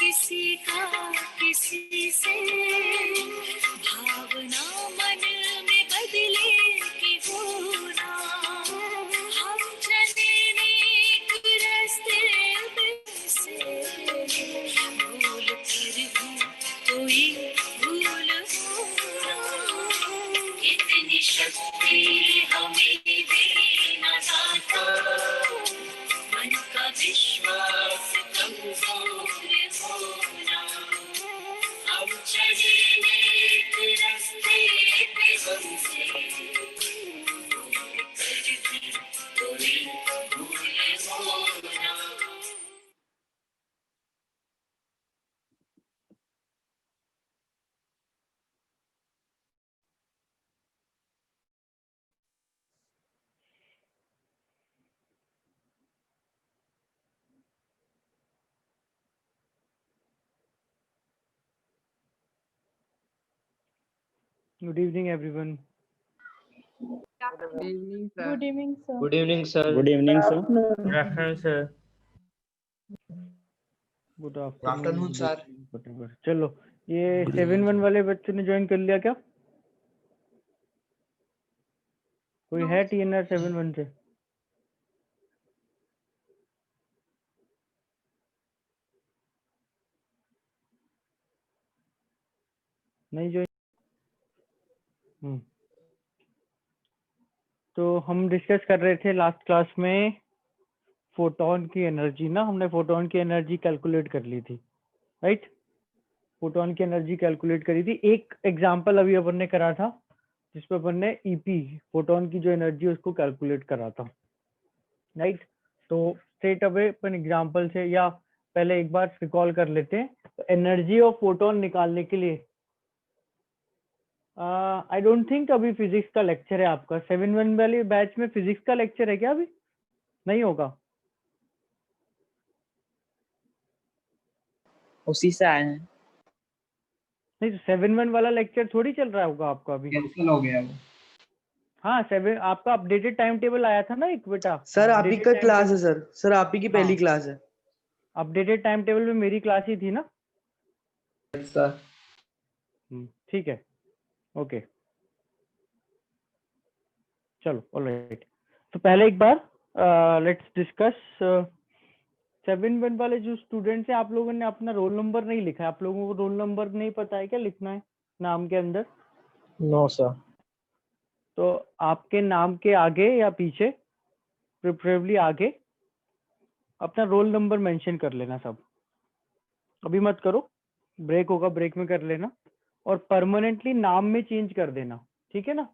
किसी का किसी से भावना मन में बदले कि वो ना हम चले नेक रास्ते से भूल कर भी कोई भूल हो ना इतनी शक्ति हमें देना दाता मन का विश्वास कमजोर होना हम चले नेक रास्ते पे हमसे भूल कर भी कोई भूल होना। Good evening, everyone. Good evening, sir. Good evening, sir. Good evening, sir. Good evening, sir. Good afternoon, sir. Good afternoon, good sir. evening, whatever. चलो ये 7-1 वाले बच्चों ने ज्वाइन कर लिया क्या? कोई है TNR 7-1 से? नहीं ज्वाइन? तो हम डिस्कस कर रहे थे लास्ट क्लास में फोटोन की एनर्जी ना, हमने फोटोन की एनर्जी कैलकुलेट कर ली थी, राइट? फोटोन की एनर्जी कैलकुलेट करी थी। एक एग्जांपल अभी अपन ने करा था जिसपे अपन ने ईपी फोटोन की जो एनर्जी उसको कैलकुलेट करा था, राइट? तो स्ट्रेट अवे अपन एग्जांपल से या पहले एक बार रिकॉल कर लेते हैं। तो एनर्जी ऑफ फोटोन निकालने के लिए आई डोंट थिंक अभी फिजिक्स का लेक्चर है आपका। 7-1 वाले बैच में फिजिक्स का लेक्चर है क्या? अभी नहीं होगा, उसी से आए हैं। नहीं तो 7-1 वाला लेक्चर थोड़ी चल रहा होगा आपका अभी। कैंसिल हो गया वो। हाँ 7 आपका अपडेटेड टाइम टेबल आया था ना एक बेटा। सर आप ही का क्लास है सर। सर आप ही की पहली क्लास है। अपडेटेड टाइम टेबल में मेरी क्लास ही थी ना सर ठीक है, ओके चलो ऑलराइट। तो पहले एक बार लेट्स डिस्कस 7-1 वाले जो स्टूडेंट्स हैं, आप लोगों ने अपना रोल नंबर नहीं लिखा है। आप लोगों को रोल नंबर नहीं पता है क्या लिखना है नाम के अंदर? No sir. तो आपके नाम के आगे या पीछे, प्रेफरेबली आगे, अपना रोल नंबर मेंशन कर लेना सब। अभी मत करो, ब्रेक होगा ब्रेक में कर लेना। और परमानेंटली नाम में चेंज कर देना, ठीक है ना?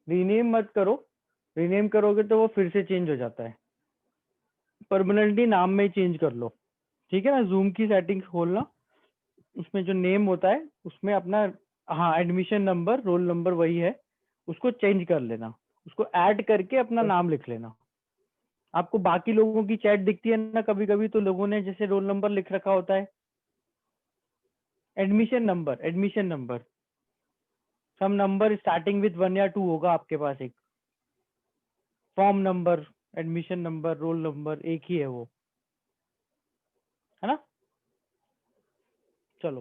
रीनेम मत करो, रीनेम करोगे तो वो फिर से चेंज हो जाता है। परमानेंटली नाम में चेंज कर लो, ठीक है ना? जूम की सेटिंग्स खोलना, उसमें जो नेम होता है उसमें अपना, हाँ एडमिशन नंबर रोल नंबर वही है, उसको चेंज कर लेना, उसको ऐड करके अपना नाम लिख लेना। आपको बाकी लोगों की चैट दिखती है ना कभी कभी, तो लोगों ने जैसे रोल नंबर लिख रखा होता है, admission number some number starting with 1 या 2 होगा आपके पास। एक form number, admission number, roll number एक ही है वो, है ना? चलो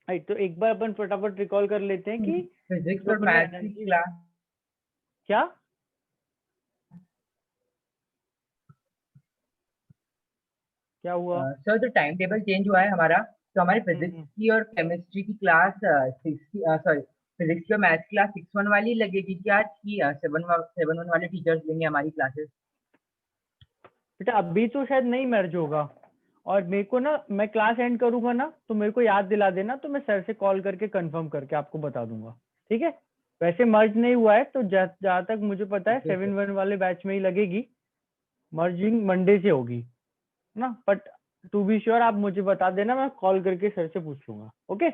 राइट, तो एक बार अपन फटाफट रिकॉल कर लेते हैं कि फिजिक्स और मैथ्स की क्लास क्या क्या हुआ? सर जो टाइम टेबल चेंज हुआ है हमारा, तो हमारी फिजिक्स की और केमिस्ट्री की क्लास सॉरी फिजिक्स की और मैथ्स की क्लास 6-1 वाली लगेगी क्या कि 7-1 वाले टीचर्स लेंगे हमारी क्लासेस? बेटा अभी तो शायद नहीं मर्ज होगा, और मेरे को ना, मैं क्लास एंड करूंगा ना तो मेरे को याद दिला देना, तो मैं सर से कॉल करके कंफर्म करके आपको बता दूंगा, ठीक है? वैसे मर्ज नहीं हुआ है तो जहाँ तक मुझे पता है 7-1 वाले बैच में ही लगेगी, मर्जिंग मंडे से होगी ना। बट टू बी श्योर आप मुझे बता देना, मैं कॉल करके सर से पूछ लूंगा, ओके?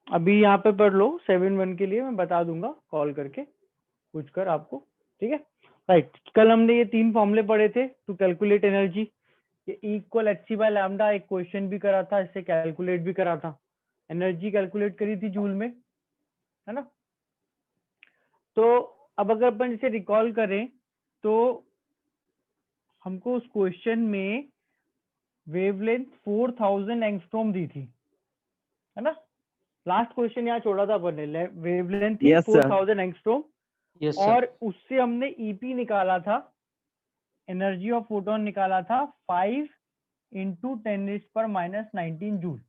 अभी यहाँ पे पढ़ लो 7-1 के लिए, मैं बता दूंगा कॉल करके पूछ कर आपको, ठीक है? राइट, कल हमने ये 3 फॉर्मूले पढ़े थे टू कैलकुलेट एनर्जी। ये equal H C by lambda, एक क्वेश्चन भी करा था, इससे कैलकुलेट भी करा था, एनर्जी कैलकुलेट करी थी जूल में, है ना? तो अब अगर अपन इसे रिकॉल करें तो हमको उस क्वेश्चन में वेवलेंथ 4000 एंगस्ट्रॉम दी थी, है ना? लास्ट क्वेश्चन यहाँ छोड़ा था अपन ने, वेवलेंथ थी Yes, sir. 4000 एंगस्ट्रॉम Yes, और उससे हमने ईपी निकाला था, एनर्जी ऑफ फोटोन निकाला था 5 इंटू 10⁻⁻19 जूल,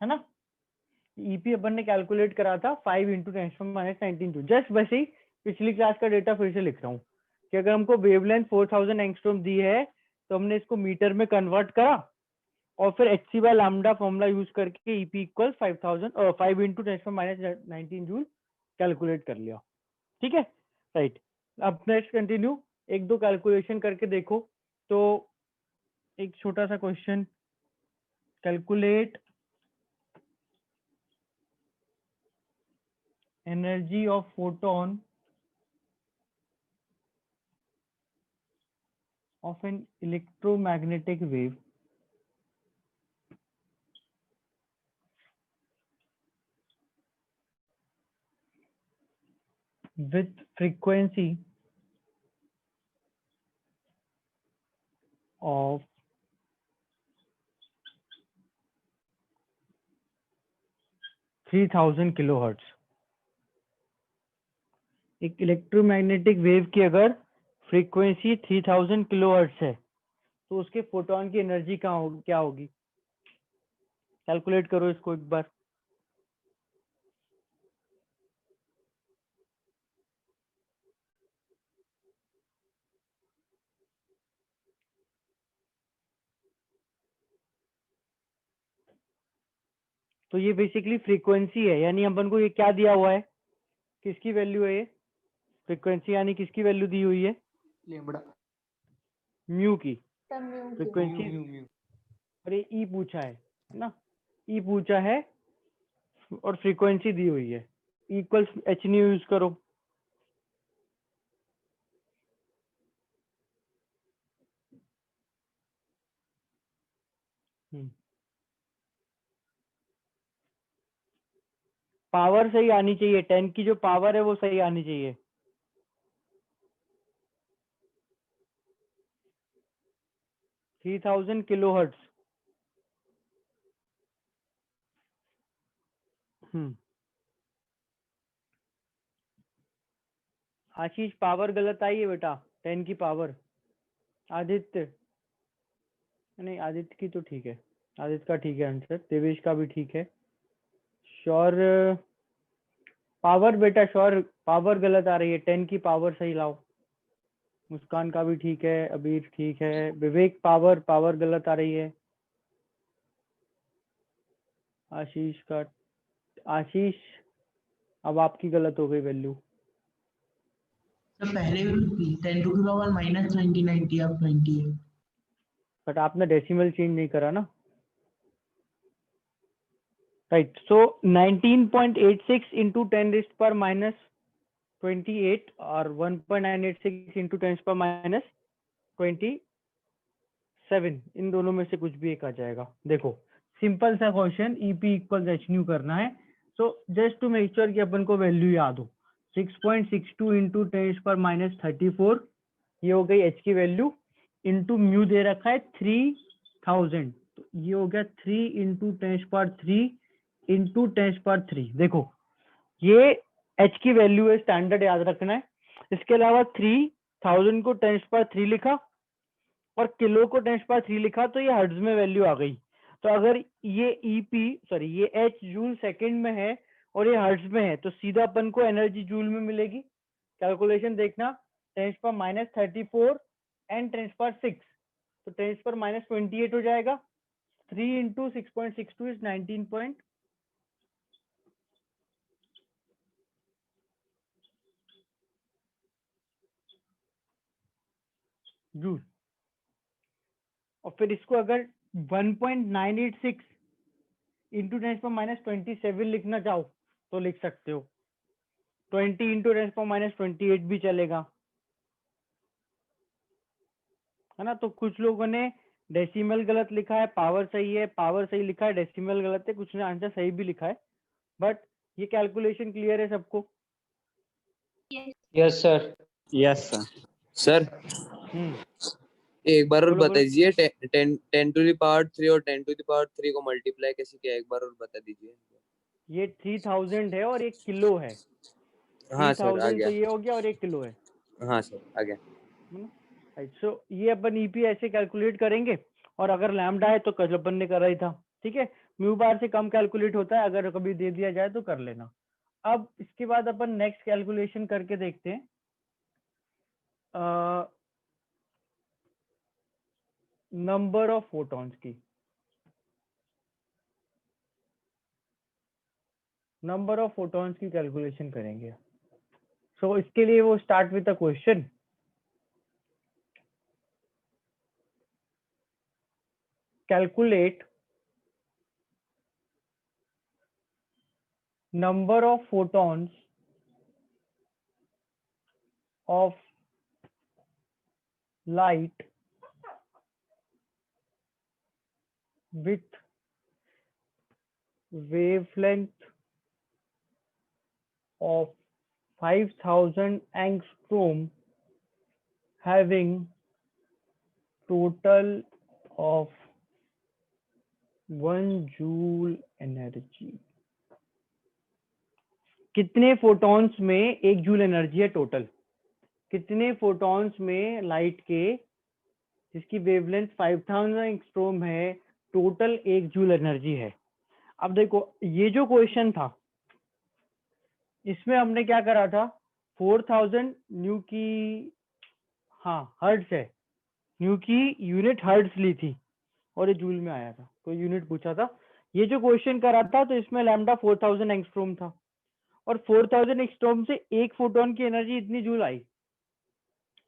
है ना? ईपी अपन ने कैलकुलेट करा था 5 इंटू 10⁻19 जूल। जस्ट वैसे ही पिछली क्लास का डेटा फिर से लिख रहा हूँ कि अगर हमको वेवलेंथ 4000 एंगस्ट्रॉम दी है तो हमने इसको मीटर में कन्वर्ट करा और फिर hc by lambda formula use करके EP equal 5 into 10⁻19 joule calculate कर लिया। ठीक है, राइट। अब नेक्स्ट कंटिन्यू, एक दो कैलकुलेशन करके देखो। तो एक छोटा सा question, calculate energy of photon of an electromagnetic wave with frequency of 3000 kilohertz. एक इलेक्ट्रोमैग्नेटिक वेव की अगर फ्रीक्वेंसी 3000 किलोहर्ट्ज है तो उसके फोटोन की एनर्जी क्या होगी? कैलकुलेट करो इसको एक बार। तो ये बेसिकली फ्रीक्वेंसी है, यानी अपन को ये क्या दिया हुआ है, किसकी वैल्यू है ये? फ्रीक्वेंसी यानी किसकी वैल्यू दी हुई है? लैम्बडा म्यू की म्यू फ्रीक्वेंसी। और ये ई पूछा है ना, ई पूछा है और फ्रीक्वेंसी दी हुई है, इक्वल्स एच न्यू यूज करो। पावर सही आनी चाहिए, 10 की जो पावर है वो सही आनी चाहिए। Three 3000 kilohertz. आशीष पावर गलत आई है बेटा, 10 की पावर। आदित्य, नहीं आदित्य की तो ठीक है, आदित्य का ठीक है आंसर, देवेश का भी ठीक है। श्योर पावर बेटा, श्योर पावर गलत आ रही है, 10 की पावर सही लाओ। मुस्कान का भी ठीक है, अबीर ठीक है, विवेक पावर गलत आ रही है। आशीष का, आशीष अब आपकी गलत हो गई वैल्यू। तो पहले 10 टू द पावर -2090 अब 20 है। बट आपने डेसिमल चेंज नहीं करा ना, राइट। सो 19.86 इंटू 10⁻⁻28 और 1.986 इंटू 10⁻27, इन दोनों में से कुछ भी एक आ जाएगा। देखो सिंपल सा question, EP equal H nu करना है। So just to make sure कि अपन को वैल्यू याद हो, 6.62 इंटू 10⁻34 ये हो गई एच की वैल्यू, इंटू म्यू दे रखा है 3000, तो ये हो गया 3 इंटू 10⁻3 इंटू 10⁻3। देखो ये एच की वैल्यू है, स्टैंडर्ड याद रखना है। इसके अलावा 3000 को 10⁻3 लिखा और किलो को 10⁻3 लिखा, तो ये हर्ट्ज में वैल्यू आ गई। तो अगर ये ये एच जूल सेकंड में है और ये हर्ट्ज में है, तो सीधा अपन को एनर्जी जूल में मिलेगी। कैलकुलेशन देखना, 10⁻34 एंड 10⁻6, तो 10⁻28 हो जाएगा। 3 इंटू 6.62 इज 19 जूल। और फिर इसको अगर 1.986 इंटू 10⁻27 लिखना चाहो तो लिख सकते हो, 20 इंटू 10⁻28 भी चलेगा, है ना। तो कुछ लोगों ने डेसिमल गलत लिखा है, पावर सही है, पावर सही लिखा है, डेसिमल गलत है, कुछ ने आंसर सही भी लिखा है। बट ये कैलकुलेशन क्लियर है सबको? Yes sir. Yes sir. Sir एक बार और बोलो, बता बोलो। दीजिए, 10 to the power 3 और 10 to the power 3 को मल्टीप्लाई कैसे किया, एक बार और बता दीजिए। ये 3000 है और 1 किलो है। हाँ सर, आ 3000 गया। तो ये हो गया और 1 किलो है हाँ सर, आ गया। है ना। सो ये अपन ईपी ऐसे कैलकुलेट करेंगे, और अगर लैम्डा है तो कल अपन ने करा ही था, ठीक है। म्यू बार से कम कैलकुलेट होता है, अगर कभी दे दिया जाए तो कर लेना। अब इसके बाद अपन नेक्स्ट कैलकुलेशन करके देखते हैं। नंबर ऑफ फोटॉन्स की, नंबर ऑफ फोटॉन्स की कैलकुलेशन करेंगे। सो इसके लिए वो start with a question. Calculate number of photons of light with wavelength of 5000 angstrom having total of 1 joule energy। कितने फोटॉन्स में 1 जूल एनर्जी है टोटल? कितने फोटॉन्स में लाइट के जिसकी वेवलेंथ 5000 एंगस्ट्रॉम है, टोटल 1 जूल एनर्जी है? अब देखो, ये जो क्वेश्चन था इसमें हमने क्या करा था, 4000 न्यू की, हाँ हर्ट्ज है, न्यू की यूनिट हर्ट्ज ली थी और ये जूल में आया था, तो यूनिट पूछा था। ये जो क्वेश्चन करा था तो इसमें लैम्डा 4000 एंगस्ट्रॉम था, और 4000 एंगस्ट्रॉम से एक फोटोन की एनर्जी इतनी जूल आई।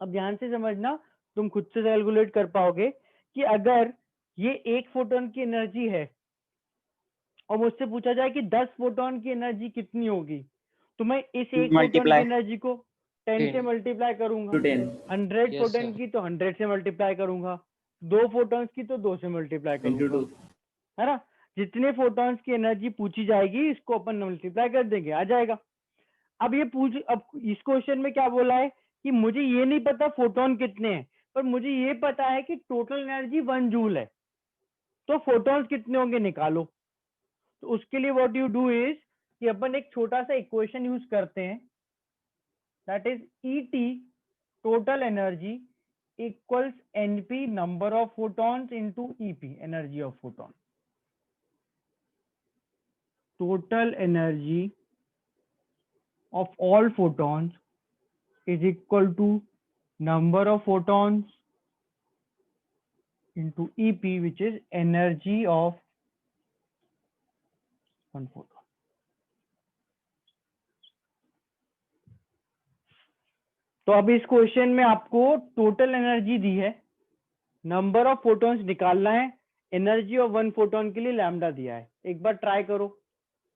अब ध्यान से समझना, तुम खुद से कैलकुलेट कर पाओगे कि अगर ये एक फोटोन की एनर्जी है और मुझसे पूछा जाए कि 10 फोटोन की एनर्जी कितनी होगी, तो मैं इस एक फोटोन की एनर्जी को 10 से मल्टीप्लाई करूंगा। 100 फोटोन की तो 100 से मल्टीप्लाई करूंगा, 2 फोटॉन्स की तो 2 से मल्टीप्लाई करूंगा, है ना। जितने फोटॉन्स की एनर्जी पूछी जाएगी इसको अपन मल्टीप्लाई कर देंगे, आ जाएगा। अब इस क्वेश्चन में क्या बोला है कि मुझे ये नहीं पता फोटोन कितने हैं, पर मुझे ये पता है कि टोटल एनर्जी 1 जूल है, तो फोटॉन्स कितने होंगे निकालो। तो उसके लिए व्हाट यू डू इज कि अपन एक छोटा सा इक्वेशन यूज करते हैं, that is ET total energy equals NP number of photons into EP energy of photon. Total energy of all photons is equal to number of photons into EP, which is energy of one photon। तो अब इस question में आपको total energy दी है, number of photons निकालना है, energy of 1 photon के लिए लैम्डा दिया है। एक बार ट्राई करो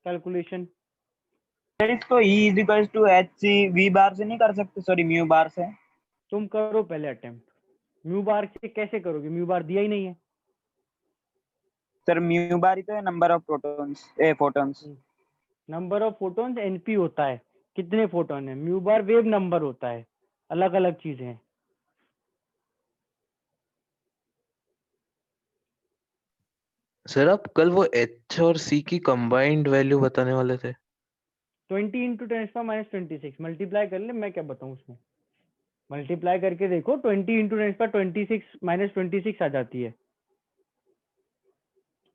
कैलकुलेशन। सर इसको E is equal to H C V बार से नहीं कर सकते, सॉरी म्यू बार से? तुम करो पहले अटेम्प्ट। म्यू बार से कैसे करोगे, म्यू बार दिया ही नहीं है। सर म्यू बार ही तो है number of protons photons. Number of photons NP होता है, कितने फोटोन है, म्यू बार वेव नंबर होता है, अलग अलग चीजें हैं। सर आप कल वो एच और सी की कंबाइंड वैल्यू बताने वाले थे। 20 इंटू 10⁻26 मल्टीप्लाई कर ले, मैं क्या बताऊं उसमें, मल्टीप्लाई करके देखो, 20 इंटू 10⁻26 आ जाती है।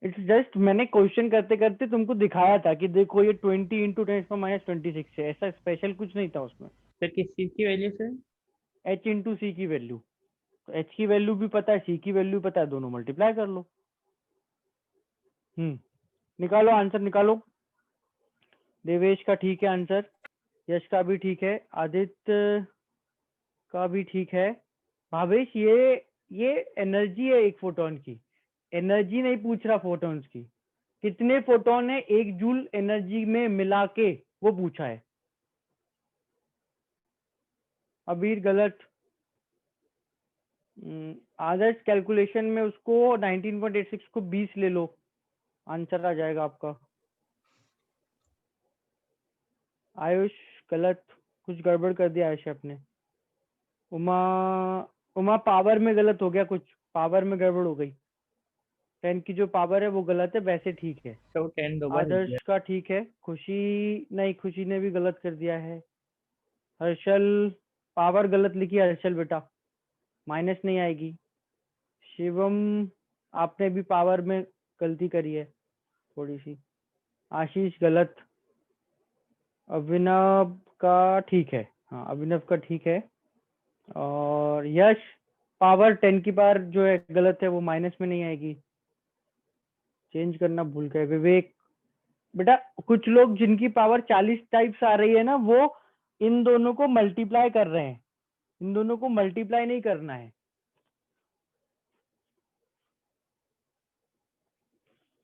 इट्स जस्ट मैंने क्वेश्चन करते करते तुमको दिखाया था कि देखो ये 20 इंटू 10⁻26 है, ऐसा स्पेशल कुछ नहीं था उसमें। सर किस चीज की वैल्यू सर? एच इंटू सी की वैल्यू, तो एच की वैल्यू भी पता है, सी की वैल्यू पता है, दोनों मल्टीप्लाई कर लो। निकालो आंसर निकालो। देवेश का ठीक है आंसर, यश का भी ठीक है, आदित्य का भी ठीक है। भावेश ये एनर्जी है एक फोटोन की, एनर्जी नहीं पूछ रहा फोटॉन्स की, कितने फोटोन है 1 जूल एनर्जी में मिला के, वो पूछा है। अबीर गलत। आदर्श कैलकुलेशन में उसको 19.86 को 20 ले लो, आंसर आ जाएगा आपका। आयुष गलत, कुछ गड़बड़ कर दिया आयुष आपने। उमा पावर में गलत हो गया, कुछ पावर में गड़बड़ हो गई। 10 की जो पावर है वो गलत है, वैसे ठीक है। तो 10 दो बार लिख दिया। आदर्श का ठीक है, खुशी नहीं, खुशी ने भी गलत कर दिया है। हर्षल पावर गलत लिखी है, हर्षल बेटा माइनस नहीं आएगी। शिवम आपने भी पावर में गलती करी है थोड़ी सी। आशीष गलत। अभिनव का ठीक है, हाँ अभिनव का ठीक है। और यश पावर 10 की पावर जो है गलत है, वो माइनस में नहीं आएगी, चेंज करना भूल गए। विवेक बेटा कुछ लोग जिनकी पावर 40 टाइप्स आ रही है ना, वो इन दोनों को मल्टीप्लाई कर रहे हैं, इन दोनों को मल्टीप्लाई नहीं करना है।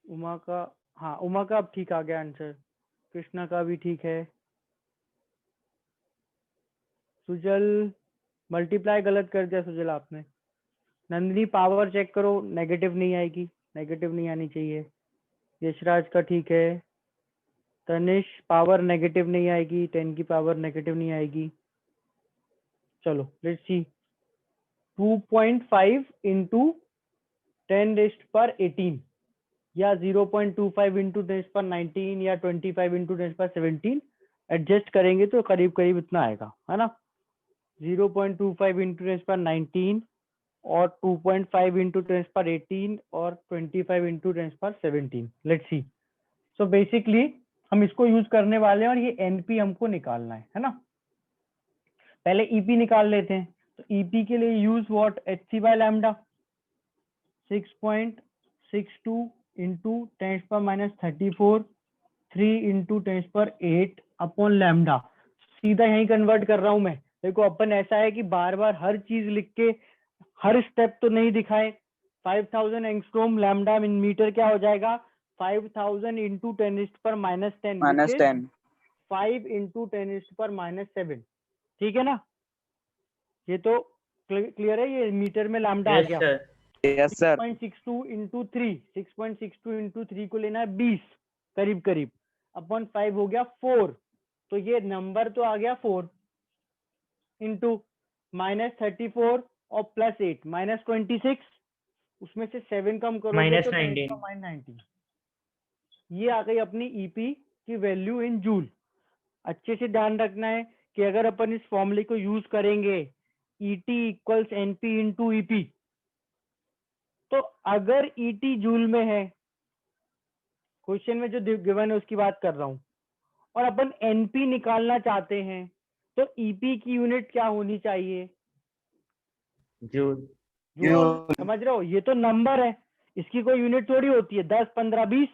उमा का, हाँ उमा का अब ठीक आ गया आंसर। कृष्णा का भी ठीक है। सुजल मल्टीप्लाई गलत कर दिया सुजल आपने। नंदिनी पावर चेक करो, नेगेटिव नहीं आएगी, नेगेटिव नहीं आनी चाहिए। यशराज का ठीक है। तनिष पावर नेगेटिव नहीं आएगी, 10 की पावर नेगेटिव नहीं आएगी। चलो लेट्स सी। 2.5 इंटू 10⁻18 या 0.25 इंटू 10⁻19 या 25 इंटू 10⁻17 एडजस्ट करेंगे तो करीब करीब इतना आएगा, है ना। 0.25 इंटू 10⁻19 और 2.5 इंटू 10⁻18 और 25 into 10⁻17। Let's see. So basically हम इसको यूज करने वाले हैं और ये एनपी हमको निकालना है ना। पहले ईपी निकाल लेते हैं। तो ईपी के लिए use what, HC by lambda 6.62 into 10⁻34 3 into 10⁻8 upon lambda. सीधा यही कन्वर्ट कर रहा हूं मैं। देखो अपन ऐसा है कि बार बार हर चीज लिख के हर स्टेप तो नहीं दिखाए। 5000 एंगस्ट्रॉम लैम्डा इन मीटर क्या हो जाएगा, 5000 इंटू 10⁻10 -10 5 इंटू 10⁻7। ठीक है ना, ये तो क्लियर है। ये मीटर में लैम्डा आ गया। यस सर 6.62 इंटू 3, 6.62 इंटू 3 को लेना है 20 करीब करीब, अपॉन 5 हो गया 4। तो ये नंबर तो आ गया 4 इंटू -34 और +8 -26, उसमें से 7 कम करोगे तो -19। ये आ गई अपनी ईपी की वैल्यू इन जूल। अच्छे से ध्यान रखना है कि अगर अपन इस फॉर्मूले को यूज करेंगे ET equals NP into EP, तो अगर ईटी जूल में है, क्वेश्चन में जो गिवन है उसकी बात कर रहा हूं, और अपन एनपी निकालना चाहते हैं, तो ईपी की यूनिट क्या होनी चाहिए, जूल। जूल। समझ रहे हो, ये तो नंबर है, इसकी कोई यूनिट थोड़ी होती है। 10, 15, 20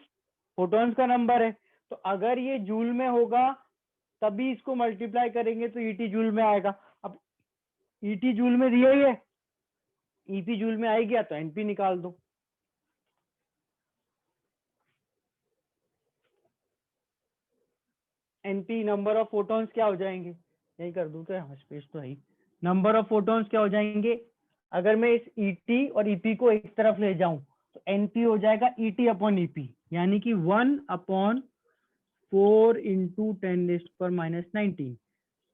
फोटॉन्स का नंबर है। तो अगर ये जूल में होगा तभी इसको मल्टीप्लाई करेंगे तो ईटी जूल में आएगा। अब ईटी जूल में दिया ही है, ईपी जूल में आ ही गया तो एनपी निकाल दो। एनपी नंबर ऑफ फोटॉन्स क्या हो जाएंगे, यही कर दूं क्या, स्पेस तो है। नंबर ऑफ फोटॉन्स क्या हो जाएंगे, अगर मैं इस ईटी और ईपी को एक तरफ ले जाऊं तो एनपी हो जाएगा ईटी अपॉन ईपी, यानी कि 1/4 इंटू 10⁻19,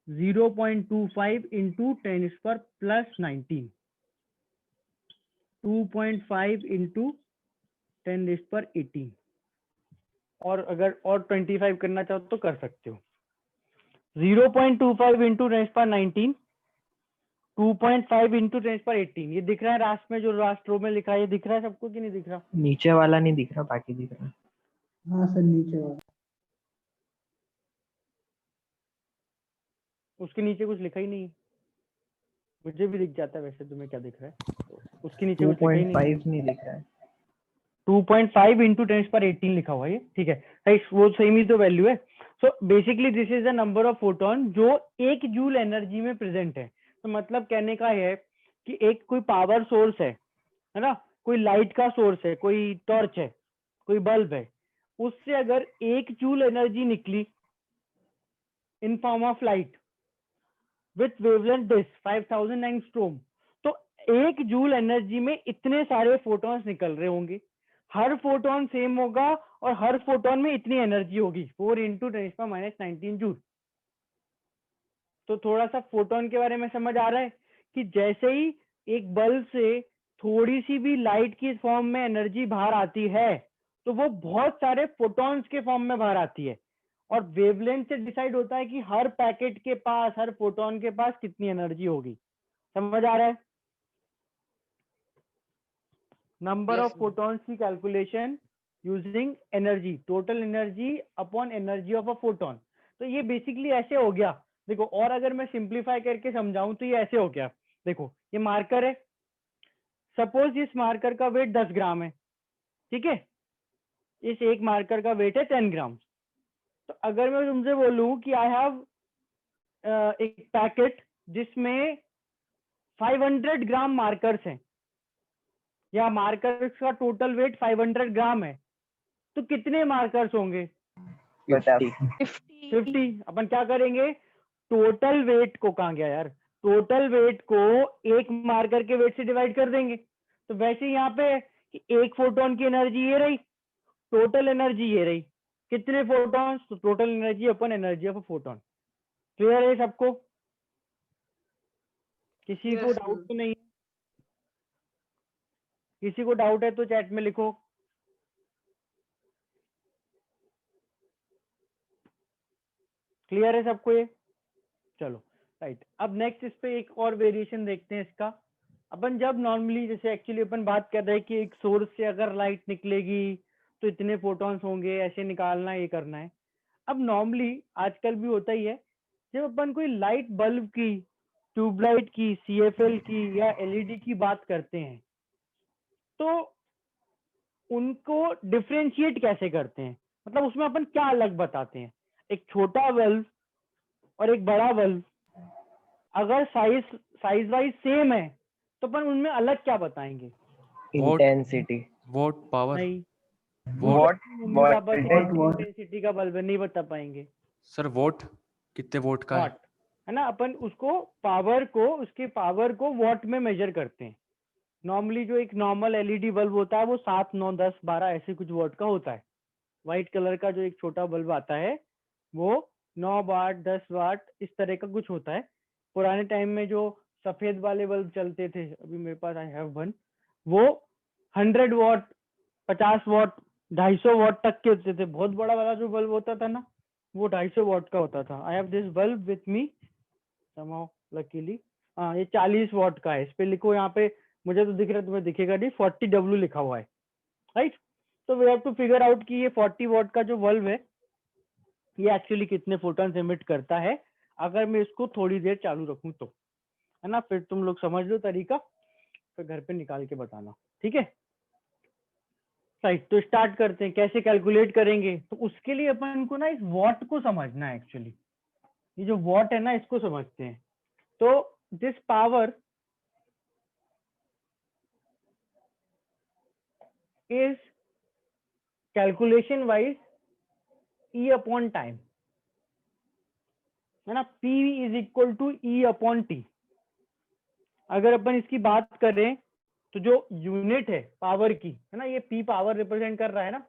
0.25 इंटू 10⁻+19, 2.5 इंटू 10⁻18। और अगर और 25 करना चाहो तो कर सकते हो। 0.25 इंटू 10⁻19, 2.5 इंटू 10⁻18। ये दिख रहा है राष्ट्र में, जो राष्ट्र रो में लिखा है, ये दिख रहा है सबको कि नहीं दिख रहा? नीचे वाला नहीं दिख रहा, बाकी दिख रहा है। हाँ सर नीचे वाला। उसके नीचे कुछ लिखा ही नहीं है। मुझे भी दिख जाता है वैसे, तुम्हें क्या दिख रहा है? उसके नीचे कुछ लिखा ही नहीं है। 2.5 नहीं दिख रहा है। 2.5 इंटू 10⁻18 लिखा हुआ है, ठीक है, वो सेम ही तो वैल्यू है। So basically this is the number of photon जो 1 जूल एनर्जी में प्रेजेंट है। तो मतलब कहने का है कि एक कोई पावर सोर्स है ना, कोई लाइट का सोर्स है, कोई टॉर्च है, कोई बल्ब है, उससे अगर 1 जूल एनर्जी निकली in form of light with wavelength this 5000 angstrom, तो 1 जूल एनर्जी में इतने सारे फोटॉन्स निकल रहे होंगे। हर फोटोन सेम होगा और हर फोटोन में इतनी एनर्जी होगी, 4 इंटू 10⁻19 जूल। तो थोड़ा सा फोटोन के बारे में समझ आ रहा है कि जैसे ही एक बल्ब से थोड़ी सी भी लाइट की फॉर्म में एनर्जी बाहर आती है तो वो बहुत सारे फोटॉन्स के फॉर्म में बाहर आती है, और वेवलेंथ से डिसाइड होता है कि हर पैकेट के पास, हर फोटॉन के पास कितनी एनर्जी होगी। समझ आ रहा है? नंबर ऑफ फोटॉन्स की calculation using energy, total energy upon energy of a photon. तो ये बेसिकली ऐसे हो गया। देखो, और अगर मैं सिंप्लीफाई करके समझाऊं तो ये ऐसे हो गया। देखो, ये मार्कर है, सपोज इस मार्कर का वेट 10 ग्राम है, ठीक है, इस एक मार्कर का वेट है 10 ग्राम। तो अगर मैं तुमसे बोलूं कि आई हैव एक पैकेट जिसमें 500 ग्राम मार्कर्स हैं, या मार्कर्स का टोटल वेट 500 ग्राम है, तो कितने मार्कर्स होंगे? 50। अपन क्या करेंगे, टोटल वेट को, कहाँ गया यार, टोटल वेट को एक मार्कर के वेट से डिवाइड कर देंगे। तो वैसे यहाँ पे है कि एक फोटोन की एनर्जी ये रही, टोटल एनर्जी ये रही, कितने फोटॉन्स, तो total energy upon energy of a photon. Clear है सबको? किसी को डाउट तो नहीं? किसी को डाउट है तो चैट में लिखो। क्लियर है सबको ये? चलो राइट। अब नेक्स्ट इस पे एक और वेरिएशन देखते हैं इसका। अपन जब नॉर्मली, जैसे एक्चुअली अपन बात कर रहे हैं कि एक सोर्स से अगर लाइट निकलेगी तो इतने फोटॉन्स होंगे, ऐसे निकालना, ये करना है। अब नॉर्मली आजकल भी होता ही है, जब अपन कोई लाइट बल्ब की, ट्यूबलाइट की, CFL की या LED की बात करते हैं तो उनको डिफरेंशिएट कैसे करते हैं, मतलब उसमें अपन क्या अलग बताते हैं? एक छोटा बल्ब और एक बड़ा बल्ब अगर साइज वाइज सेम है तो अपन उनमें अलग क्या बताएंगे? इंटेंसिटी, वोट पावर, नहीं, वॉट, मम्मी पापा से इंटेंसिटी का बल्ब नहीं बता पाएंगे। सर वोट, कितने वोट का है? वॉट है ना, अपन उसको पावर को, उसके पावर को वॉट में मेजर करते हैं। नॉर्मली जो एक नॉर्मल LED बल्ब होता है वो 7, 9, 10, 12 ऐसे कुछ वॉट का होता है। व्हाइट कलर का जो एक छोटा बल्ब आता है वो 9 वाट, 10 वाट इस तरह का कुछ होता है। पुराने टाइम में जो सफेद वाले बल्ब चलते थे, अभी मेरे पास आई हैव वन, वो 100 वॉट, 50 वॉट, 250 वॉट तक के होते थे। बहुत बड़ा वाला जो बल्ब होता था ना, वो 250 वॉट का होता था। I have this bulb with me somehow luckily. हाँ, ये 40 वॉट का है। इस पे लिखो, यहाँ पे मुझे तो दिख रहा है, तुम्हें दिखेगा नहीं, 40W लिखा हुआ है, राइट। तो we have to figure out कि ये 40 वॉट का जो बल्ब है ये एक्चुअली कितने फोटॉन्स एमिट करता है अगर मैं इसको थोड़ी देर चालू रखूं तो, है ना। फिर तुम लोग समझ लो तरीका, फिर घर पे निकाल के बताना, ठीक है। राइट, तो स्टार्ट करते हैं। कैसे कैलकुलेट करेंगे? तो उसके लिए अपन को ना इस वॉट को समझना है एक्चुअली। ये जो वॉट है ना, इसको समझते हैं। तो this power is calculation wise E upon time, है ना। P is equal to E upon T। अगर अपन इसकी बात करें तो जो यूनिट है पावर की, है ना, ये P पावर रिप्रेजेंट कर रहा है ना,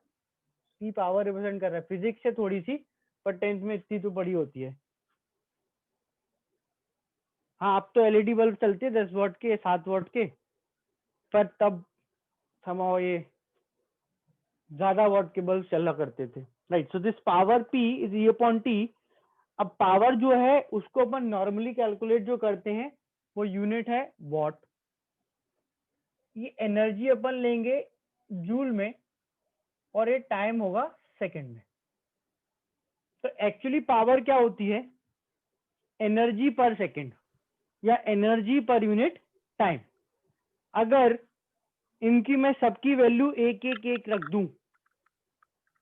P पावर रिप्रेजेंट कर रहा है। फिजिक्स से थोड़ी सी, पर 10th में इतनी तो बड़ी होती है। हाँ, अब तो LED बल्ब चलते हैं 10 वॉट के, 7 वॉट के, पर तब समझो ये ज्यादा वॉट के बल्ब चला करते थे, right. So this power P is E upon T। अब पावर जो है उसको अपन नॉर्मली कैलकुलेट जो करते हैं वो यूनिट है वॉट। ये एनर्जी अपन लेंगे जूल में और ये टाइम होगा सेकंड में। तो एक्चुअली पावर क्या होती है? एनर्जी पर सेकंड या एनर्जी पर यूनिट टाइम। अगर इनकी मैं सबकी वैल्यू एक एक एक रख दूं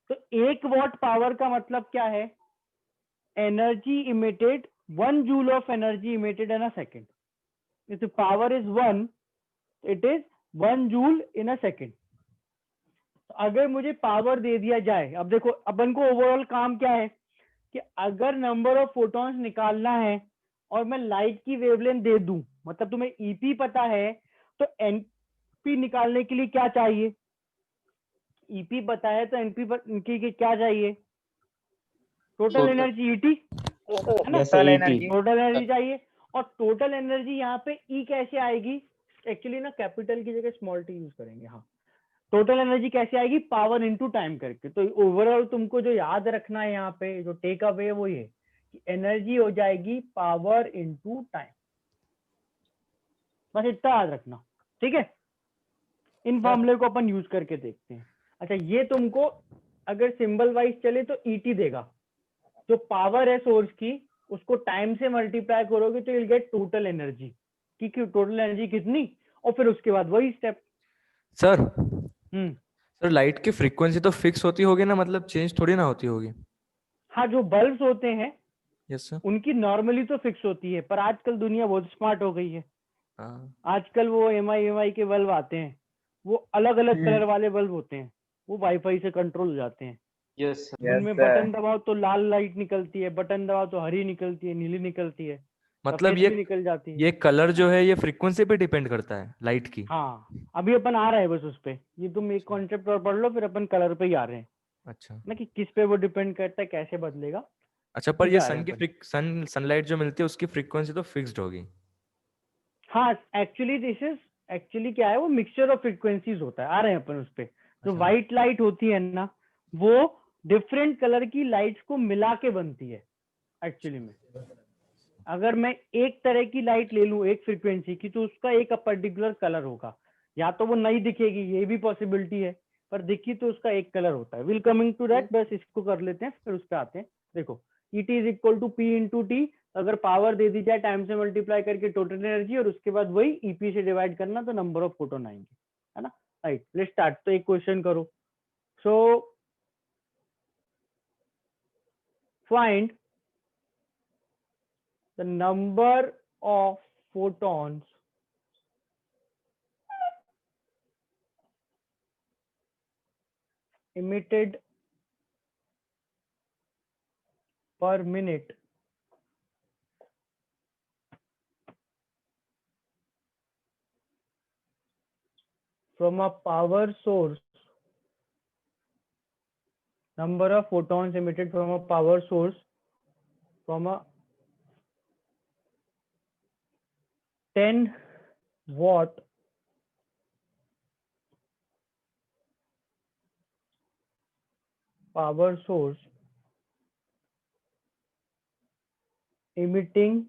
तो 1 वॉट पावर का मतलब क्या है? Energy emitted, 1 joule of energy emitted in a second. If the power is 1, it is 1 joule in a second. अगर मुझे पावर दे दिया जाए, अब देखो अपन को ओवरऑल काम क्या है कि अगर नंबर ऑफ फोटॉन्स निकालना है और मैं लाइट की वेवलेंथ दे दूं, मतलब तुम्हें ईपी पता है तो एनपी निकालने के लिए क्या चाहिए? ईपी पता है तो एनपी पर इनकी क्या चाहिए? टोटल एनर्जी, ईटी, है ना। टोटल एनर्जी, टोटल एनर्जी चाहिए। और टोटल एनर्जी यहाँ पे ई कैसे आएगी? एक्चुअली ना कैपिटल की जगह स्मॉल टी यूज करेंगे। हाँ, टोटल एनर्जी कैसे आएगी, पावर इनटू टाइम करके। तो ओवरऑल तुमको जो याद रखना है यहाँ पे, जो टेक अवे है वो ये कि एनर्जी हो जाएगी पावर इनटू टाइम, बस इतना याद रखना, ठीक है। इन फॉर्मूले को अपन यूज करके देखते हैं। अच्छा, ये तुमको अगर सिंबल वाइज चले तो ईटी देगा, जो पावर है सोर्स की उसको टाइम से मल्टीप्लाई करोगे तो विल गेट टोटल एनर्जी की टोटल एनर्जी कितनी, और फिर उसके बाद वही स्टेप। सर हम्म, सर लाइट की फ्रीक्वेंसी तो फिक्स होती होगी ना, मतलब चेंज थोड़ी ना होती होगी। हाँ, जो बल्ब्स होते हैं यस सर। उनकी नॉर्मली तो फिक्स होती है, पर आजकल दुनिया बहुत स्मार्ट हो गई है। हाँ आजकल वो एम आई के बल्ब आते हैं, वो अलग अलग कलर वाले बल्ब होते हैं, वो वाईफाई से कंट्रोल हो जाते हैं। यस उनमें बटन दबाओ तो लाल लाइट निकलती है, बटन दबाओ तो हरी निकलती है, नीली निकलती है, मतलब सफेद भी निकल जाती है। ये कलर जो है ये फ्रीक्वेंसी पे डिपेंड करता है लाइट की। हाँ, अभी अपन आ रहे हैं बस उस पे, ये तुम एक कॉन्सेप्ट और पढ़ लो, फिर अपन कलर पे ही आ रहे हैं अच्छा ना, कि किस पे वो डिपेंड करता है, कैसे बदलेगा। अच्छा, पर उसी पे ये आ रहे हैं अपन। सनलाइट जो मिलती है उसकी फ्रीक्वेंसी तो फिक्स्ड होगी। हाँ, एक्चुअली दिस इज एक्चुअली क्या है, वो मिक्सचर ऑफ फ्रीक्वेंसीज होता है, आ रहे हैं अपन उस पे। जो अच्छा। व्हाइट लाइट होती है ना, वो डिफरेंट कलर की लाइट्स को मिला के बनती है एक्चुअली में। अगर मैं एक तरह की लाइट ले लूं एक फ्रीक्वेंसी की, तो उसका एक पर्टिकुलर कलर होगा, या तो वो नहीं दिखेगी, ये भी पॉसिबिलिटी है, पर दिखी तो उसका एक कलर होता है। विल कमिंग टू दैट, बस इसको कर लेते हैं फिर उस पर आते हैं। देखो, ET is equal to P into T, अगर पावर दे दी जाए टाइम से मल्टीप्लाई करके टोटल एनर्जी, और उसके बाद वही EP से डिवाइड करना तो नंबर ऑफ फोटोन आएंगे, है ना। Right, let's start. तो एक क्वेश्चन करो। So find the number of photons emitted per minute from a power source, number of photons emitted from a power source from a 10 watt power source emitting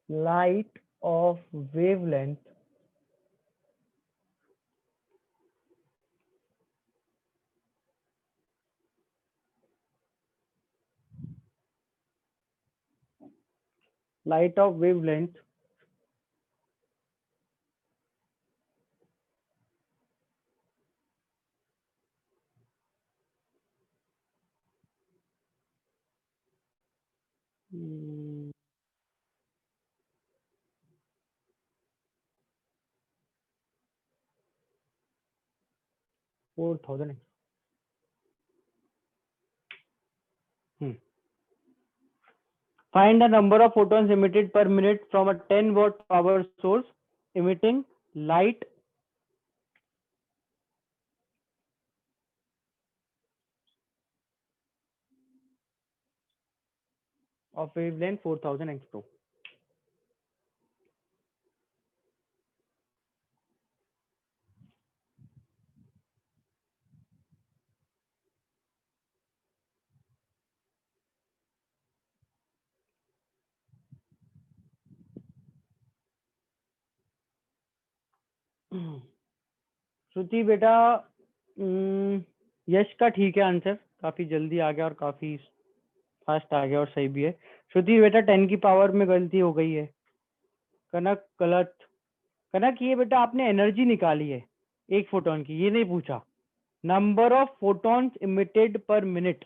light of wavelength light of wavelength mm, 4000 Find the number of photons emitted per minute from a 10 watt power source emitting light of wavelength 4000 angstrom. श्रुति बेटा, यश का ठीक है answer, काफी जल्दी आ गया और काफी fast आ गया और सही भी है। श्रुति बेटा 10 की पावर में गलती हो गई है। कनक गलत। कनक, ये बेटा आपने एनर्जी निकाली है एक फोटोन की, ये नहीं पूछा नंबर ऑफ फोटॉन्स इमिटेड पर मिनट।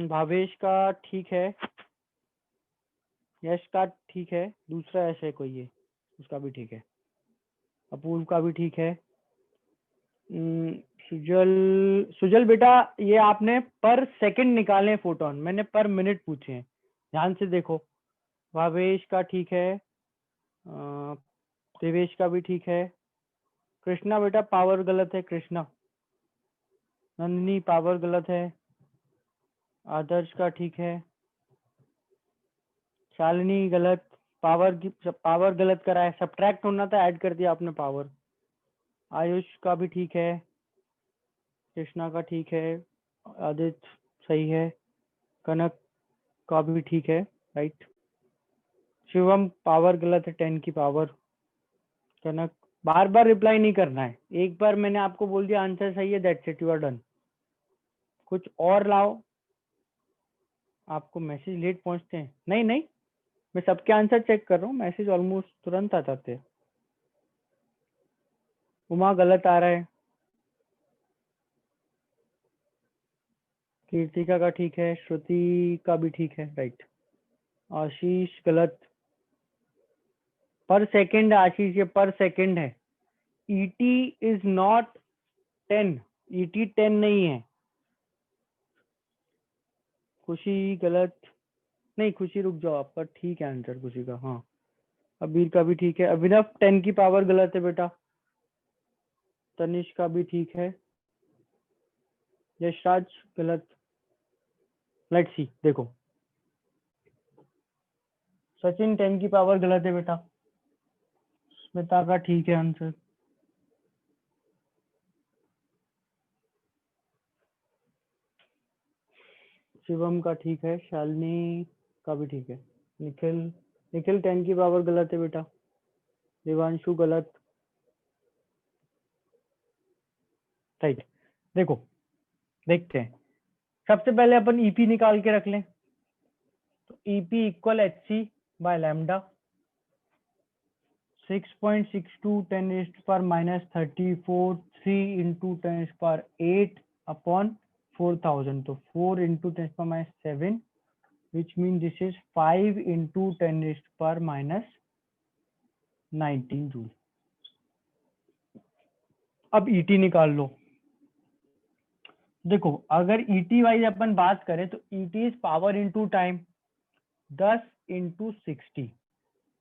भावेश का ठीक है, यश का ठीक है, दूसरा यश है कोई, ये उसका भी ठीक है, अपूर्व का भी ठीक है। सुजल बेटा, ये आपने पर सेकंड निकाले फोटोन, मैंने पर मिनट पूछे हैं, ध्यान से देखो। भावेश का ठीक है, देवेश का भी ठीक है। कृष्णा बेटा पावर गलत है, कृष्णा। नंदिनी पावर गलत है। आदर्श का ठीक है। शालिनी गलत, पावर गलत करा है, सब्ट्रैक्ट होना था, ऐड कर दिया आपने पावर। आयुष का भी ठीक है, कृष्णा का ठीक है, आदित्य सही है, कनक का भी ठीक है, राइट। शिवम पावर गलत है, 10 की पावर। कनक बार बार रिप्लाई नहीं करना है, एक बार मैंने आपको बोल दिया आंसर सही है, that's it, you are done. कुछ और लाओ। आपको मैसेज लेट पहुंचते हैं? नहीं नहीं, मैं सबके आंसर चेक कर रहा हूँ, मैसेज ऑलमोस्ट तुरंत आ जाते हैं। उमा गलत आ रहा है, कीर्तिका का ठीक है, श्रुति का भी ठीक है, राइट। आशीष गलत, पर सेकंड आशीष, ये पर सेकंड है। ईटी इज नॉट 10, ईटी 10 नहीं है। खुशी गलत, नहीं खुशी रुक जाओ, आपका ठीक है आंसर खुशी का, हाँ। अबीर का भी ठीक है। अभिनव 10 की पावर गलत है बेटा। तनिष का भी ठीक है। यशराज गलत। लेट्स सी, देखो सचिन 10 की पावर गलत है बेटा। स्मिता का ठीक है आंसर। शिवम का ठीक है, शालिनी का भी ठीक है। निखिल 10 की पावर गलत है बेटा। देवांशु गलत, राइट। देखो देखते हैं, सबसे पहले अपन ईपी निकाल के रख लें। तो EP equal HC by lambda, 6.62 10⁻⁻34 3 into 10⁸8 upon 4000, तो 4 into 10⁻⁷, which means this is 5 into 10⁻⁹ joule. अब ईटी निकाल लो। देखो अगर ईटी वाइज अपन बात करें तो ET is power into time, 10 into 60।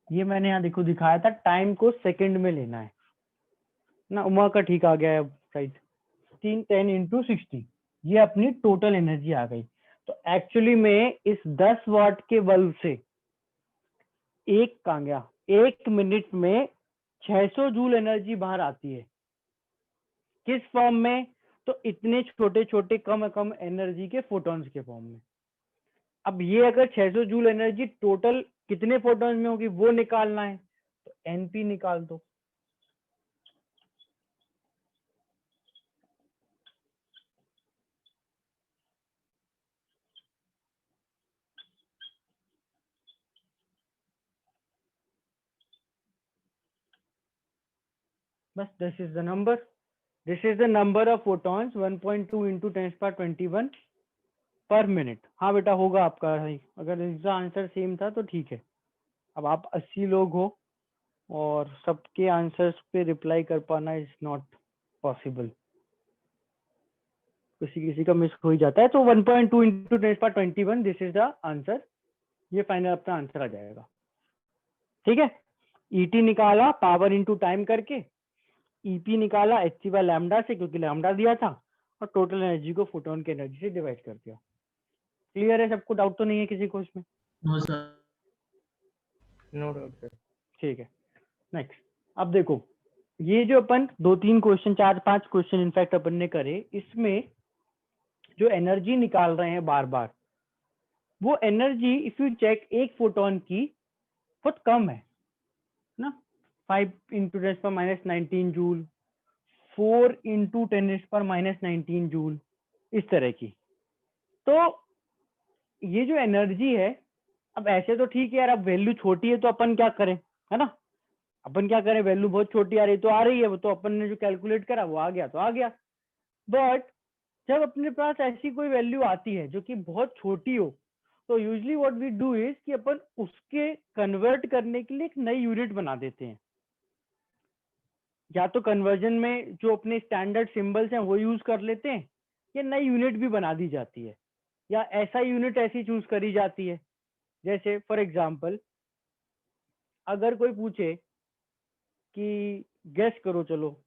ये मैंने यहाँ देखो दिखाया था, टाइम को सेकंड में लेना है ना। उमा का ठीक आ गया है, राइट। 10 into 60, ये अपनी टोटल एनर्जी आ गई। तो एक्चुअली में इस 10 वाट के बल्ब से एक मिनट में 600 जूल एनर्जी बाहर आती है। किस फॉर्म में? तो इतने छोटे छोटे कम एनर्जी के फोटॉन्स के फॉर्म में। अब ये अगर 600 जूल एनर्जी टोटल कितने फोटॉन्स में होगी वो निकालना है, तो एनपी निकाल दो। बस this is the number of photons 1.2 into 10⁻21 पर मिनट। हाँ बेटा होगा आपका सही, अगर इसका आंसर सेम था तो ठीक है। अब आप 80 लोग हो और सबके आंसर्स पे रिप्लाई कर पाना इज नॉट पॉसिबल, किसी का मिस हो ही जाता है। तो 1.2 into 10⁻21 this is the answer, ये फाइनल अपना आंसर आ जाएगा। ठीक है, ईटी निकाला पावर इनटू टाइम करके, ईपी निकाला एचसी बाय लैम्डा से क्योंकि लैम्डा दिया था, और टोटल एनर्जी को फोटोन की एनर्जी से डिवाइड कर दिया। क्लियर है सबको? डाउट तो नहीं है किसी को इसमें? No sir. No doubt sir. ठीक है, नेक्स्ट। अब देखो ये जो अपन 2-3 क्वेश्चन 4-5 क्वेश्चन इनफैक्ट अपन ने करे, इसमें जो एनर्जी निकाल रहे हैं बार बार, वो एनर्जी इफ यू चेक एक फोटोन की बहुत कम है ना। 5 into 10⁻19 जूल, 4 into 10⁻19 जूल, इस तरह की। तो ये जो एनर्जी है, अब ऐसे तो ठीक है यार, अब वैल्यू छोटी है तो अपन क्या करें, है ना। अपन क्या करें, वैल्यू बहुत छोटी आ रही तो आ रही है, वो तो अपन ने जो कैलकुलेट करा वो आ गया तो आ गया। बट जब अपने पास ऐसी कोई वैल्यू आती है जो कि बहुत छोटी हो, तो usually what we do is कि अपन उसके कन्वर्ट करने के लिए एक नई यूनिट बना देते हैं। या तो कन्वर्जन में जो अपने स्टैंडर्ड सिंबल्स हैं वो यूज कर लेते हैं, या नई यूनिट भी बना दी जाती है, या ऐसा यूनिट ऐसी चूज करी जाती है। जैसे फॉर एग्जांपल अगर कोई पूछे कि गेस करो चलो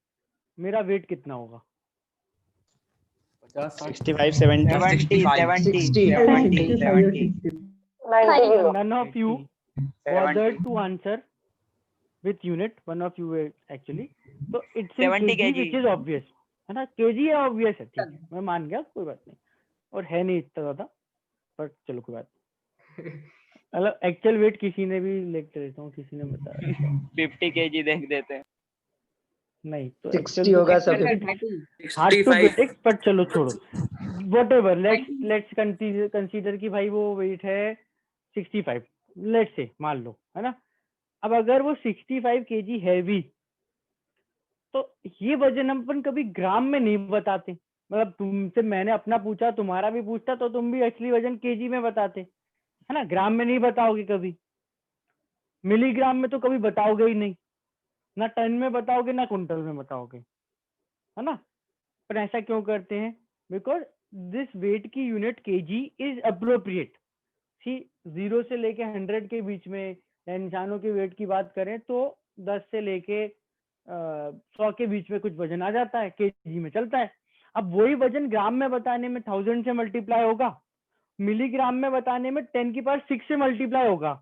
मेरा वेट कितना होगा, 65 70 60 none of you bothered to answer with unit, one of you actually, so it's in 70 kg, kg. which is obvious है ना, kg है, obvious है, ठीक है, मैं मान गया, कोई बात नहीं, और है नहीं इतना ज्यादा, पर चलो कोई बात नहीं। मतलब एक्चुअल वेट किसी ने भी लेके देता हूँ, किसी ने बताया था। 50 kg देख देते हैं। नहीं तो 60 होगा सब। हार्ड टू प्रेडिक्ट, पर चलो छोड़ो, whatever, let's consider कि भाई वो वेट है 65, लेट्स से मान लो, है ना। अब अगर वो 65 kg हैवी, तो ये वजन हम अपन कभी ग्राम में नहीं बताते, मतलब तुमसे मैंने अपना पूछा, तुम्हारा भी पूछता, तो तुम भी असली वजन केजी में बताते, है ना, ग्राम में नहीं बताओगे कभी, मिलीग्राम में तो कभी बताओगे ही नहीं, ना टन में बताओगे ना कुंटल में बताओगे, है ना। पर ऐसा क्यों करते हैं? बिकॉज दिस वेट की यूनिट केजी इज अप्रोप्रिएट। सी 0 से लेके 100 के बीच में, या इंसानों के वेट की बात करें तो 10 से लेके 100 के बीच में कुछ वजन आ जाता है, केजी में चलता है। अब वही वजन ग्राम में बताने में 1000 से मल्टीप्लाई होगा, मिलीग्राम में बताने में 10 की पावर 6 से मल्टीप्लाई होगा,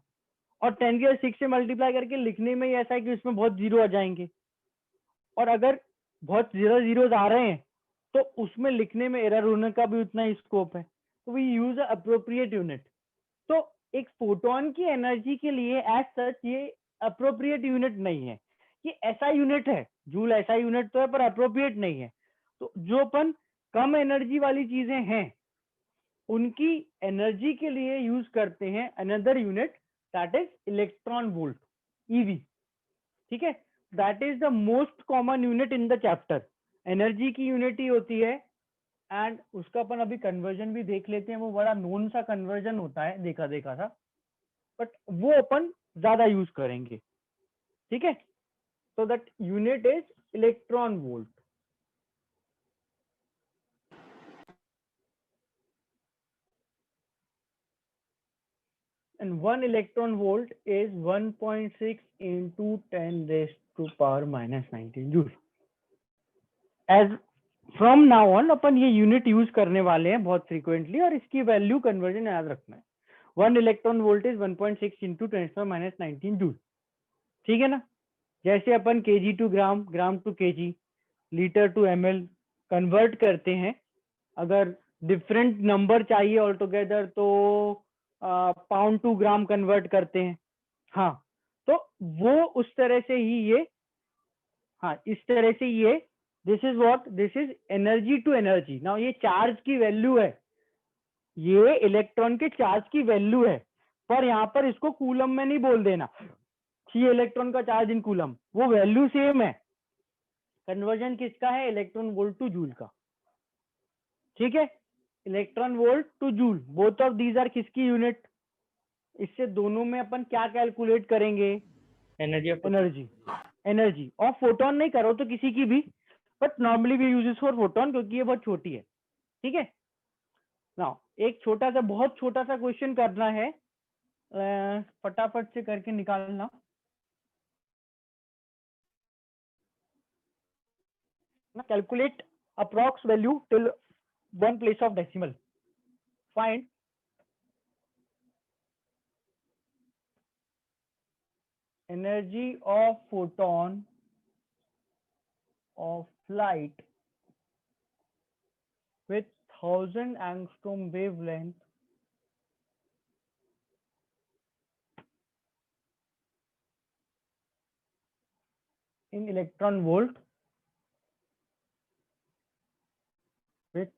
और 10 की पावर 6 से मल्टीप्लाई करके लिखने में ही ऐसा है कि उसमें बहुत जीरो आ जाएंगे, और अगर बहुत जीरो जीरोस आ रहे हैं तो उसमें लिखने में एरर होने का भी उतना ही स्कोप है। तो वी यूज अप्रोप्रिएट यूनिट। तो एक फोटोन की एनर्जी के लिए एज सच ये अप्रोप्रिएट यूनिट नहीं है, ये ऐसा यूनिट है, जूल ऐसा यूनिट तो है पर अप्रोप्रिएट नहीं है। तो जो अपन कम एनर्जी वाली चीजें हैं उनकी एनर्जी के लिए यूज करते हैं another unit, that is electron volt, EV. ठीक है, that is the most common unit in the chapter. Energy की यूनिट ही होती है, एंड उसका अपन अभी कन्वर्जन भी देख लेते हैं, वो बड़ा नोन सा कन्वर्जन होता है, देखा देखा था, बट वो अपन ज्यादा यूज करेंगे। ठीक है, so that unit is electron volt. And 1 electron volt is 1.6 into 10 raised to power minus 19 joule. As from now on अपन ये यूनिट यूज करने वाले हैं बहुत फ्रीक्वेंटली, और इसकी वैल्यू कन्वर्जन याद रखना है। 1 electron volt is 1.6 into 10⁻⁹ joule. ठीक है ना। जैसे अपन KG to gram, gram to KG, litre to ML convert करते हैं, अगर डिफरेंट नंबर चाहिए ऑल टुगेदर तो पाउंड टू ग्राम कन्वर्ट करते हैं। हाँ, तो वो उस तरह से ही ये, हाँ इस तरह से ये, this is what, this is energy to energy. Now ये चार्ज की वैल्यू है, ये इलेक्ट्रॉन के चार्ज की वैल्यू है, पर यहाँ पर इसको कूलम में नहीं बोल देना ये इलेक्ट्रॉन का चार्ज इन कूलम, वो वैल्यू सेम है। कन्वर्जन किसका है? इलेक्ट्रॉन वोल्ट टू जूल का। ठीक है, electron volt to joule, both of these are किसकी यूनिट? इससे दोनों में अपन क्या कैलकुलेट करेंगे? एनर्जी। एनर्जी और फोटोन नहीं करो तो किसी की भी, but normally we use for photon क्योंकि ये बहुत छोटी है। ठीक है, नाउ एक छोटा सा, बहुत छोटा सा क्वेश्चन करना है, फटाफट से करके निकालना। Calculate approx value till one place of decimal. Find energy of photon of light with 1000 angstrom wavelength in electron volt with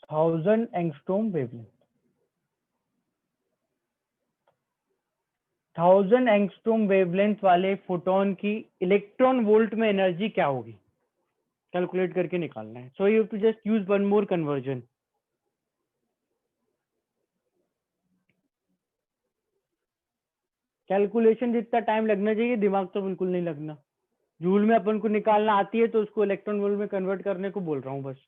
1000 angstrom wavelength. 1000 angstrom wavelength वाले फोटोन की इलेक्ट्रॉन वोल्ट में एनर्जी क्या होगी, कैलकुलेट करके निकालना है। So you have to just use one more conversion. Calculation जितना time लगना चाहिए, दिमाग तो बिल्कुल नहीं लगना। जूल में अपन को निकालना आती है तो उसको इलेक्ट्रॉन वोल्ट में कन्वर्ट करने को बोल रहा हूँ बस।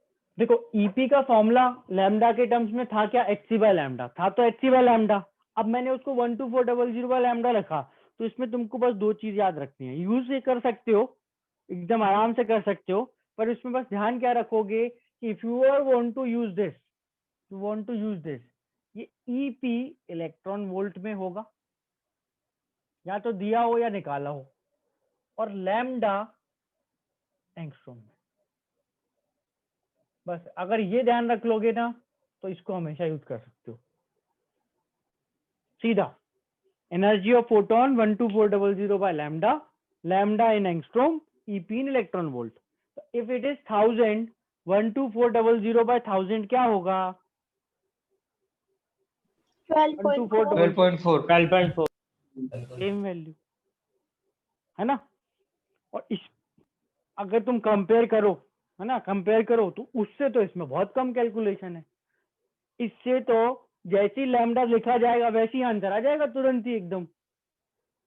देखो ईपी का फॉर्मूला लैम्डा के टर्म्स में था क्या, एच सी बाय लैम्डा था, तो एच सी बाय लैम्डा। अब मैंने उसको 12400 बाय लैम्डा रखा, तो इसमें तुमको बस दो चीज याद रखनी है, यूज ये कर सकते हो, एकदम आराम से कर सकते हो, पर इसमें बस ध्यान क्या रखोगे कि if you are want to use this, you want to use this, ये ईपी इलेक्ट्रॉन वोल्ट में होगा, या तो दिया हो या निकाला हो, और लैम्डा एंगस्ट्रॉम में। बस अगर ये ध्यान रख लोगे ना तो इसको हमेशा यूज कर सकते हो। सीधा energy of photon 12400 by lambda, lambda in angstrom, EP in electron volt. So if it is 1000, 12400 by 1000 क्या होगा? 12.4 सेम वैल्यू है ना। और इस अगर तुम कंपेयर करो, है ना, कंपेयर करो तो उससे तो इसमें बहुत कम कैलकुलेशन है। इससे तो जैसी लैम्डा लिखा जाएगा वैसी आंसर आ जाएगा तुरंत ही एकदम,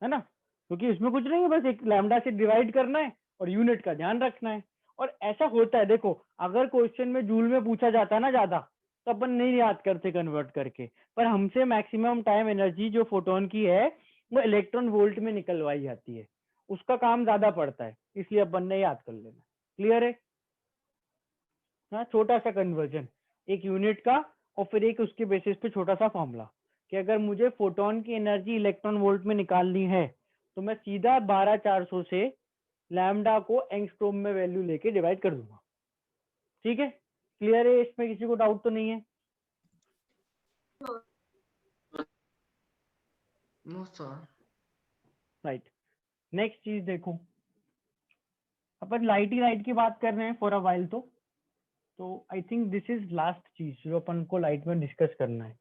है ना, क्योंकि इसमें कुछ नहीं है, बस एक लैम्डा से डिवाइड करना है और यूनिट का ध्यान रखना है। और ऐसा होता है, देखो अगर क्वेश्चन में जूल में पूछा जाता है ना ज्यादा, तो अपन नहीं याद करते कन्वर्ट करके, पर हमसे मैक्सिमम टाइम एनर्जी जो फोटोन की है वो इलेक्ट्रॉन वोल्ट में निकलवाई जाती है, उसका काम ज्यादा पड़ता है, इसलिए अपन ने याद कर लेना। क्लियर है? हाँ, छोटा सा कन्वर्जन, एक यूनिट का और फिर एक उसके बेसिस पे छोटा सा फॉर्मूला कि अगर मुझे फोटोन की एनर्जी इलेक्ट्रॉन वोल्ट में निकालनी है तो मैं सीधा 12400 से लैम्डा को एंगस्ट्रोम में वैल्यू लेके डिवाइड कर दूंगा। ठीक है, क्लियर है? इसमें किसी को डाउट तो नहीं है? No sir. राइट, नेक्स्ट चीज देखो, अपन लाइट ही लाइट की बात कर रहे हैं फॉर अ वाइल, तो I think this is last चीज जो अपन को लाइट में डिस्कस करना है।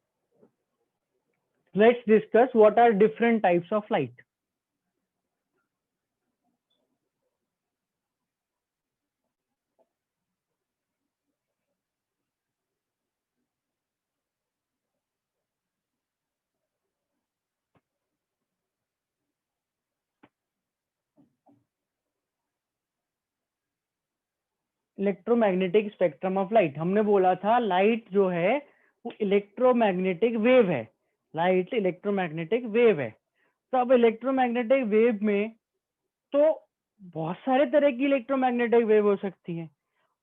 Let's discuss what are different types of light. Electromagnetic spectrum of light, हमने बोला था लाइट जो है वो इलेक्ट्रोमैग्नेटिक वेव है, लाइट इलेक्ट्रोमैग्नेटिक वेव है। तो अब इलेक्ट्रोमैग्नेटिक वेव में तो बहुत सारे तरह की इलेक्ट्रोमैग्नेटिक वेव हो सकती है,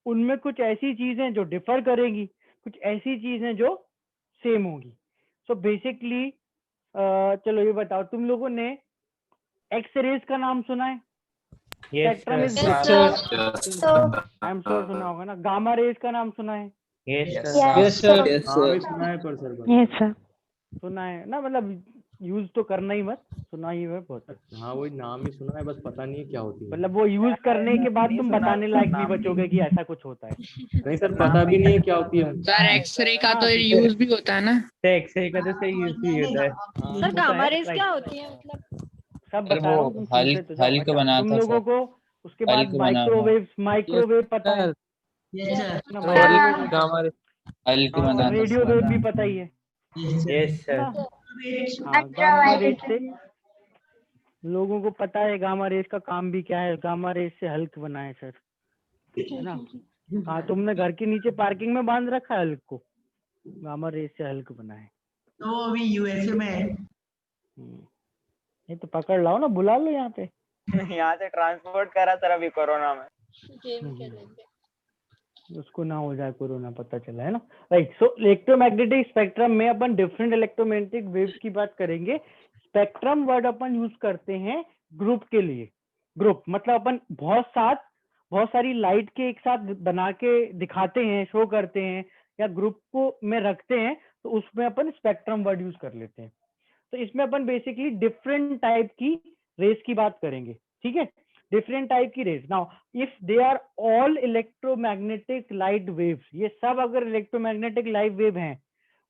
उनमें कुछ ऐसी चीजें जो डिफर करेंगी, कुछ ऐसी चीजें जो सेम होगी। सो बेसिकली चलो ये बताओ, तुम लोगों ने एक्स रेज का नाम सुना है? Spectrum is I am sure सुना होगा ना। गामा रेज का नाम सुना है? सुना है ना, मतलब यूज तो करना ही मत, सुना ही है बहुत। हाँ वही नाम ही सुना है, बस पता नहीं है क्या होती है। मतलब वो यूज करने के बाद तुम बताने लायक नहीं बचोगे कि ऐसा कुछ होता है। नहीं सर, पता भी नहीं है क्या होती है। सर एक्सरे का तो यूज भी होता है ना? एक्सरे का तो सही यूज भी होता है। सर गामा रेज क्या होती है मतलब? सब बता रहा हूँ, तुम सुनते तो जाओ। अच्छा, तुम लोगों को उसके बाद माइक्रोवेव पता है? रेडियो वेव भी पता ही है? Yes sir. हाँ, गामा रेज से लोगों को पता है गामा रेज का काम भी क्या है। गामा रेज से हल्क बना है सर, है ना। हाँ, तुमने घर के नीचे पार्किंग में बांध रखा है हल्क को, गामा रेज से हल्क बना है। तो अभी यूएसए में है। ये तो पकड़ लाओ ना, बुला लो यहाँ पे। यहाँ से ट्रांसपोर्ट करा सर अभी कोरोना में। गेम खेलेंगे। उसको ना हो जाए कोरोना, पता चला है ना। राइट, सो इलेक्ट्रोमैग्नेटिक स्पेक्ट्रम में अपन डिफरेंट इलेक्ट्रोमैग्नेटिक वेव्स की बात करेंगे। स्पेक्ट्रम वर्ड अपन यूज करते हैं ग्रुप के लिए। ग्रुप मतलब अपन बहुत सारी लाइट के एक साथ बना के दिखाते हैं, शो करते हैं, या ग्रुप को में रखते हैं, तो उसमें अपन स्पेक्ट्रम वर्ड यूज कर लेते हैं। तो इसमें अपन बेसिकली डिफरेंट टाइप की रेस की बात करेंगे। ठीक है, डिफरेंट टाइप की rays. Now if they are all electromagnetic light waves, ये सब अगर इलेक्ट्रोमैग्नेटिक लाइट वेव हैं,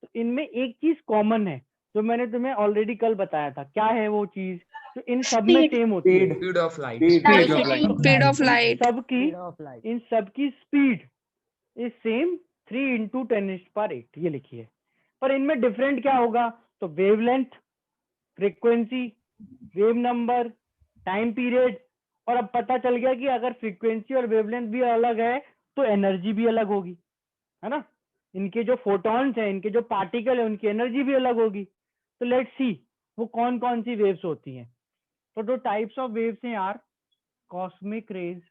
तो इनमें एक चीज कॉमन है जो मैंने तुम्हें ऑलरेडी कल बताया था। क्या है वो चीज जो इन सब में सेम होती है? Speed of light. Speed of light. इन सबकी स्पीड इज सेम 3 × 10⁸ ये लिखी है। पर इनमें डिफरेंट क्या होगा? तो wavelength, frequency, wave number, time period. और अब पता चल गया कि अगर फ्रीक्वेंसी और वेवलेंथ भी अलग है तो एनर्जी भी अलग होगी। है ना। इनके जो फोटॉन्स हैं, इनके जो पार्टिकल है, उनकी एनर्जी भी अलग होगी। तो लेट्स सी वो कौन कौन सी वेव्स होती हैं। तो जो टाइप्स ऑफ वेव्स हैं यार, कॉस्मिक रेज,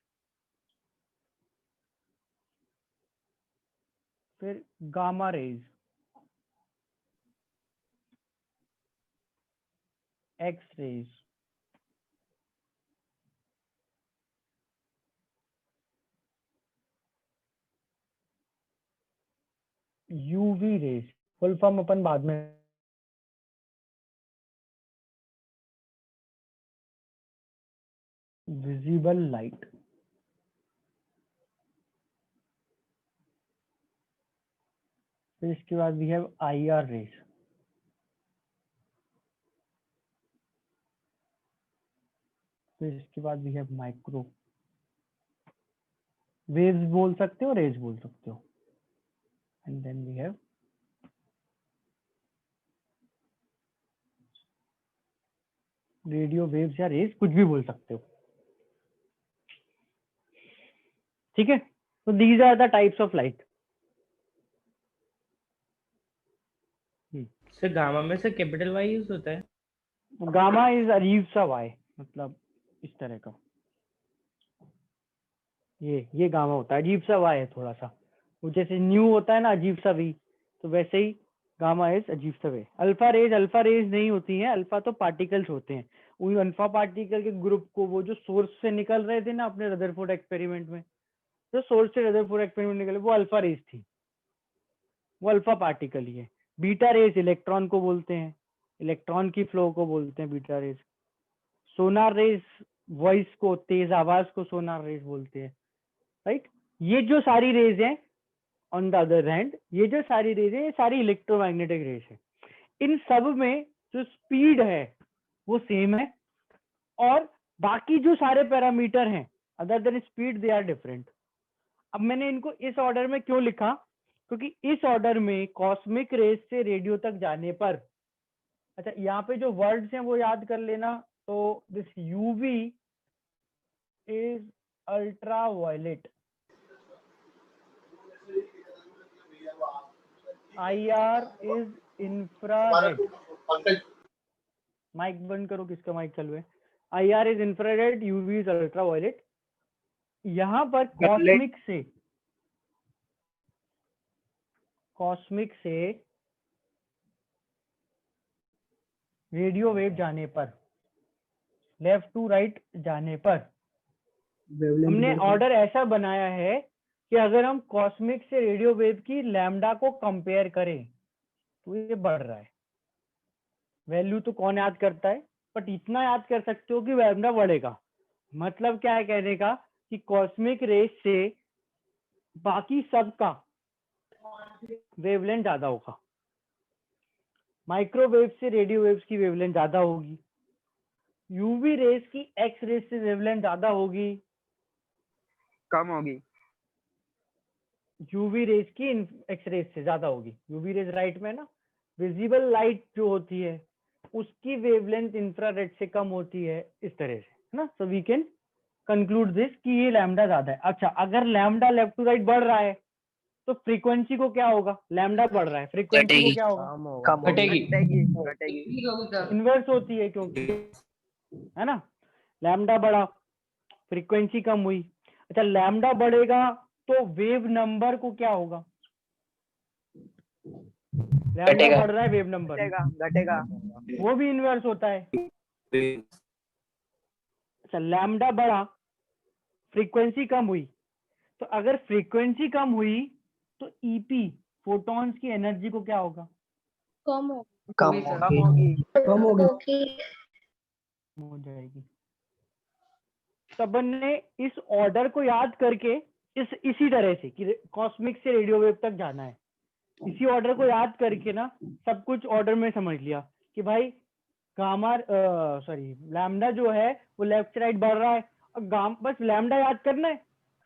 फिर gamma rays, X rays, UV rays, full form अपन बाद में, विजिबल लाइट, फिर इसके बाद वी हैव आईआर रेज, फिर इसके बाद वी हैव माइक्रो वेव्स बोल सकते हो, रेज बोल सकते हो, and then we have radio waves या रेज, कुछ भी बोल सकते हो। ठीक है, तो these are the types of light. Sir gamma में सर कैपिटल वाई यूज होता है? गामा इज अजीब सा वाई, मतलब इस तरह का, ये गामा होता है, अजीब सा वाई है थोड़ा सा, वो जैसे न्यू होता है ना अजीब सा वी, तो वैसे ही गामा इज अजीब सा वे। अल्फा रेज नहीं होती है, अल्फा तो पार्टिकल्स होते हैं। उन अल्फा पार्टिकल के ग्रुप को वो जो सोर्स से निकल रहे थे ना अपने रदरफोर्ड एक्सपेरिमेंट में, जो सोर्स से रदरफोर्ड एक्सपेरिमेंट निकले वो अल्फा रेज थी, वो अल्फा पार्टिकल ही है। बीटा रेज इलेक्ट्रॉन को बोलते हैं, इलेक्ट्रॉन की फ्लो को बोलते हैं बीटा रेज। सोनार रेज वॉइस को, तेज आवाज को सोनार रेज बोलते हैं, राइट। ये जो सारी रेज हैं ऑन द अदर हैंड, ये जो सारी रेज है, ये सारी इलेक्ट्रोमैग्नेटिक रेज है। इन सब में जो स्पीड है वो सेम है, और बाकी जो सारे पैरामीटर हैं other than speed they are different. अब मैंने इनको इस ऑर्डर में क्यों लिखा, क्योंकि इस ऑर्डर में कॉस्मिक रेज से रेडियो तक जाने पर, अच्छा यहाँ पे जो वर्ड्स हैं वो याद कर लेना। तो this UV is ultra violet, IR is infrared, mic बंद करो, किसका माइक चालू है। IR is infrared, UV is ultra violet. यहाँ पर कॉस्मिक से रेडियो वेव जाने पर, लेफ्ट टू राइट जाने पर, हमने ऑर्डर ऐसा बनाया है कि अगर हम कॉस्मिक से रेडियो वेव की लैम्डा को कंपेयर करें तो ये बढ़ रहा है। वैल्यू तो कौन याद करता है, बट इतना याद कर सकते हो कि लैम्डा बढ़ेगा। मतलब क्या है कहने का, कि कॉस्मिक रेज से बाकी सबका वेवलेंथ ज्यादा होगा। माइक्रोवेव से रेडियो वेव्स की वेवलेंथ ज्यादा होगी, यूवी रेज की एक्स रेज से वेवलेंथ ज्यादा होगी, कम होगी, यूवी रेज की एक्स रेज से ज्यादा होगी। यूवी रेज राइट में ना, विजिबल लाइट जो होती है उसकी वेवलेंथ इंफ्रारेड से कम होती है, इस तरह से, है ना। So we can conclude this कि ये लैम्डा ज्यादा है। अच्छा, अगर लैम्डा लेफ्ट टू राइट बढ़ रहा है तो फ्रीक्वेंसी को क्या होगा, लैम्डा बढ़ रहा है, फ्रीक्वेंसी को क्या होगा, घटेगी। इन्वर्स होती है क्योंकि, है ना। लैम्डा बढ़ा, फ्रीक्वेंसी कम हुई। अच्छा, लैम्डा बढ़ेगा तो वेव नंबर को क्या होगा, लैम्डा बढ़ रहा है, वेव नंबर घटेगा, वो भी इन्वर्स होता है। अच्छा, लैम्डा बढ़ा, फ्रीक्वेंसी कम हुई, तो अगर फ्रीक्वेंसी कम हुई तो ईपी फोटॉन्स की एनर्जी को क्या होगा, कम हो जाएगी। तो अपन ने इस ऑर्डर को याद करके इसी तरह से कि कॉस्मिक से रेडियो वेव तक जाना है, इसी ऑर्डर को याद करके ना सब कुछ ऑर्डर में समझ लिया कि भाई गामा लैम्डा जो है वो लेफ्ट से राइट बढ़ रहा है, और बस लैम्डा याद करना है,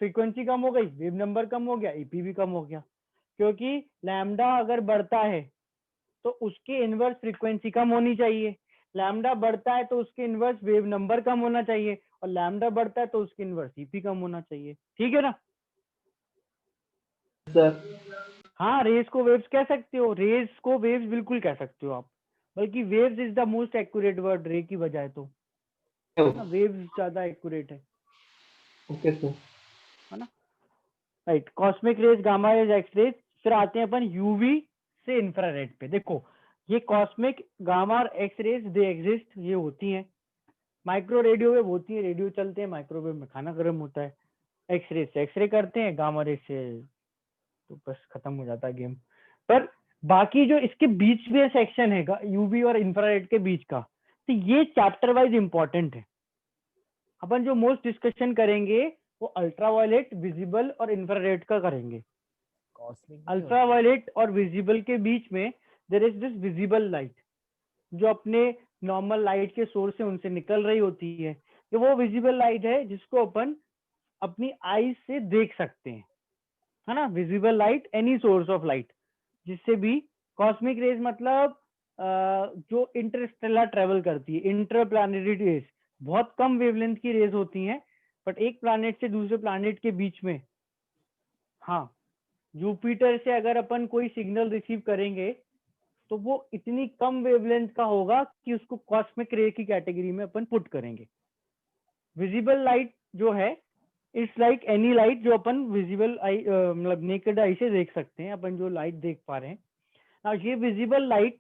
फ्रीक्वेंसी कम हो गई, वेव नंबर कम हो गया, ईपी भी कम हो गया। क्योंकि लैम्डा अगर बढ़ता है तो उसके इनवर्स फ्रीक्वेंसी कम होनी चाहिए, लैम्डा बढ़ता है तो उसके इनवर्स वेव नंबर कम होना चाहिए, और लैम्डा बढ़ता है तो उसके इनवर्स ईपी कम होना चाहिए। ठीक है ना सर हाँ, रेस को वेव्स कह सकते हो, रेस को वेव्स बिल्कुल कह सकते हो आप, बल्कि waves is the most accurate word ray की बजाय, तो वेव्स ज्यादा एक्यूरेट है। Okay sir. है ना, right. Cosmic rays, gamma rays, X rays. फिर आते हैं अपन यूवी से इंफ्रारेड पे। देखो ये कॉस्मिक, गामा और एक्स रेज दे एग्जिस्ट, ये होती हैं। माइक्रो रेडियोवेव होती है, रेडियो चलते हैं, माइक्रोवेव में खाना गर्म होता है। एक्सरे से एक्सरे करते हैं, गामा रे से तो बस खत्म हो जाता है गेम। पर बाकी जो इसके बीच में सेक्शन है यूवी और इंफ्रारेड के बीच का, तो ये चैप्टर वाइज इंपॉर्टेंट है। अपन जो मोस्ट डिस्कशन करेंगे वो अल्ट्रावायलेट, विजिबल और इंफ्रारेड का करेंगे। अल्ट्रावायलेट और विजिबल के बीच में there is this visible light, जो अपने नॉर्मल लाइट के सोर्स से उनसे निकल रही होती है। ये वो विजिबल लाइट है जिसको अपन अपनी आईज से देख सकते हैं, है ना। Visible light, any source of light जिससे भी। कॉस्मिक रेज मतलब जो इंटरस्टेलर ट्रेवल करती है, इंटरप्लैनेटरी रेज, बहुत कम वेवलेंथ की रेज होती हैं, बट एक प्लैनेट से दूसरे प्लैनेट के बीच में। हाँ, जुपिटर से अगर अपन कोई सिग्नल रिसीव करेंगे तो वो इतनी कम वेवलेंथ का होगा कि उसको कॉस्मिक रे की कैटेगरी में अपन पुट करेंगे। विजिबल लाइट जो है, इट्स लाइक एनी लाइट जो अपन विजिबल आई मतलब नेकेड आई से देख सकते हैं, अपन जो लाइट देख पा रहे हैं। नाउ ये visible light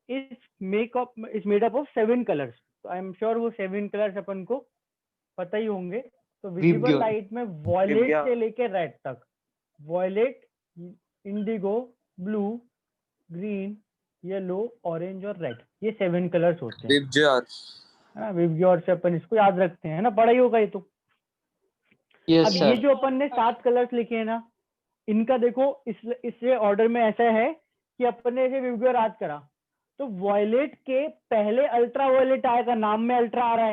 is made up of 7 colours. तो आई एम श्योर वो 7 कलर्स अपन को पता ही होंगे। तो विजिबल लाइट में वॉयलेट से लेके रेड तक, violet, indigo, blue, green, yellow, orange और रेड, ये 7 कलर्स होते हैं। विबग्योर से अपन इसको याद रखते हैं, है ना, पढ़ा ही होगा ये तो। यस अब ये जो अपन ने 7 कलर्स लिखे हैं ना, इनका देखो इससे ऑर्डर में ऐसा है कि अपन ने विबग्योर याद करा तो वॉयलेट के पहले अल्ट्रा वॉयलेट आएगा, नाम में अल्ट्रा आ रहा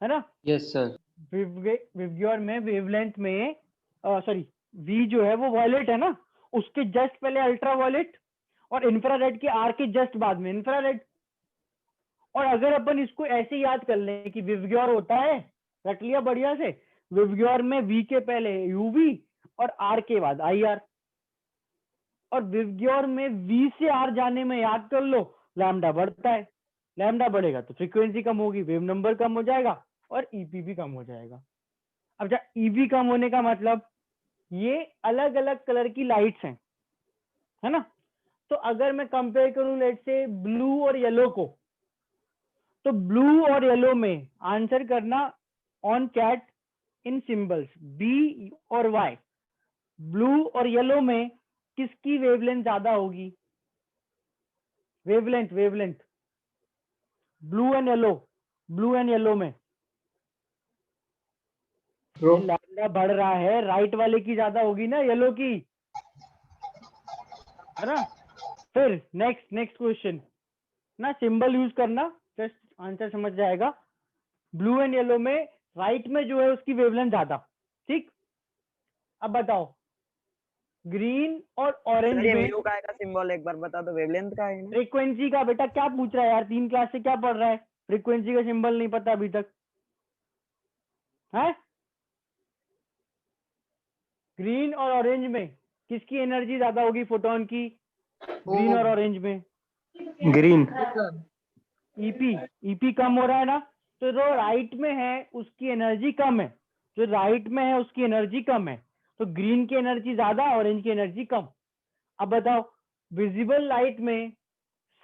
है ना। Yes sir. विबग्योर में वेवलेंथ में सॉरी वी जो है वो वॉयलेट है ना, उसके जस्ट पहले अल्ट्रा वॉयलेट, और इंफ्रारेड के आर के जस्ट बाद में इंफ्रारेड। और अगर अपन इसको ऐसे याद कर लें कि विबग्योर होता है, रट लिया बढ़िया से, विबग्योर में वी के पहले यूवी और आर के बाद आई आर। और विबग्योर में वी से आर जाने में याद कर लो लैम्डा बढ़ता है, लैम्डा बढ़ेगा तो फ्रीक्वेंसी कम होगी, वेव नंबर कम हो जाएगा और ईपी भी कम हो जाएगा। अब जब ईपी कम होने का मतलब ये अलग अलग कलर की लाइट्स हैं, है ना। तो अगर मैं कंपेयर करूं लेट से ब्लू और येलो को, तो ब्लू और येलो में आंसर करना on chat in symbols B और वाई। ब्लू और येलो में किसकी वेवलेंथ ज्यादा होगी? वेवलेंथ ब्लू एंड येलो में लैम्डा बढ़ रहा है, राइट वाले की ज्यादा होगी ना, येलो की, है ना। फिर नेक्स्ट क्वेश्चन ना, सिंबल यूज करना, जस्ट आंसर समझ जाएगा। ब्लू एंड येलो में राइट में जो है उसकी वेवलेंथ ज्यादा, ठीक। अब बताओ ग्रीन और ऑरेंज में म्यू का आएगा सिंबल, एक बार बता दो। वेवलेंथ का है ना, फ्रीक्वेंसी का। बेटा क्या पूछ रहा है यार, 3 क्लास से क्या पढ़ रहा है, फ्रीक्वेंसी का सिंबल नहीं पता अभी तक है। ग्रीन और ऑरेंज में किसकी एनर्जी ज्यादा होगी फोटोन की? ग्रीन और ऑरेंज में ग्रीन। ईपी कम हो रहा है ना, तो जो राइट में है उसकी एनर्जी कम है, जो राइट में है उसकी एनर्जी कम है, तो ग्रीन की एनर्जी ज्यादा, ऑरेंज की एनर्जी कम। अब बताओ विजिबल लाइट में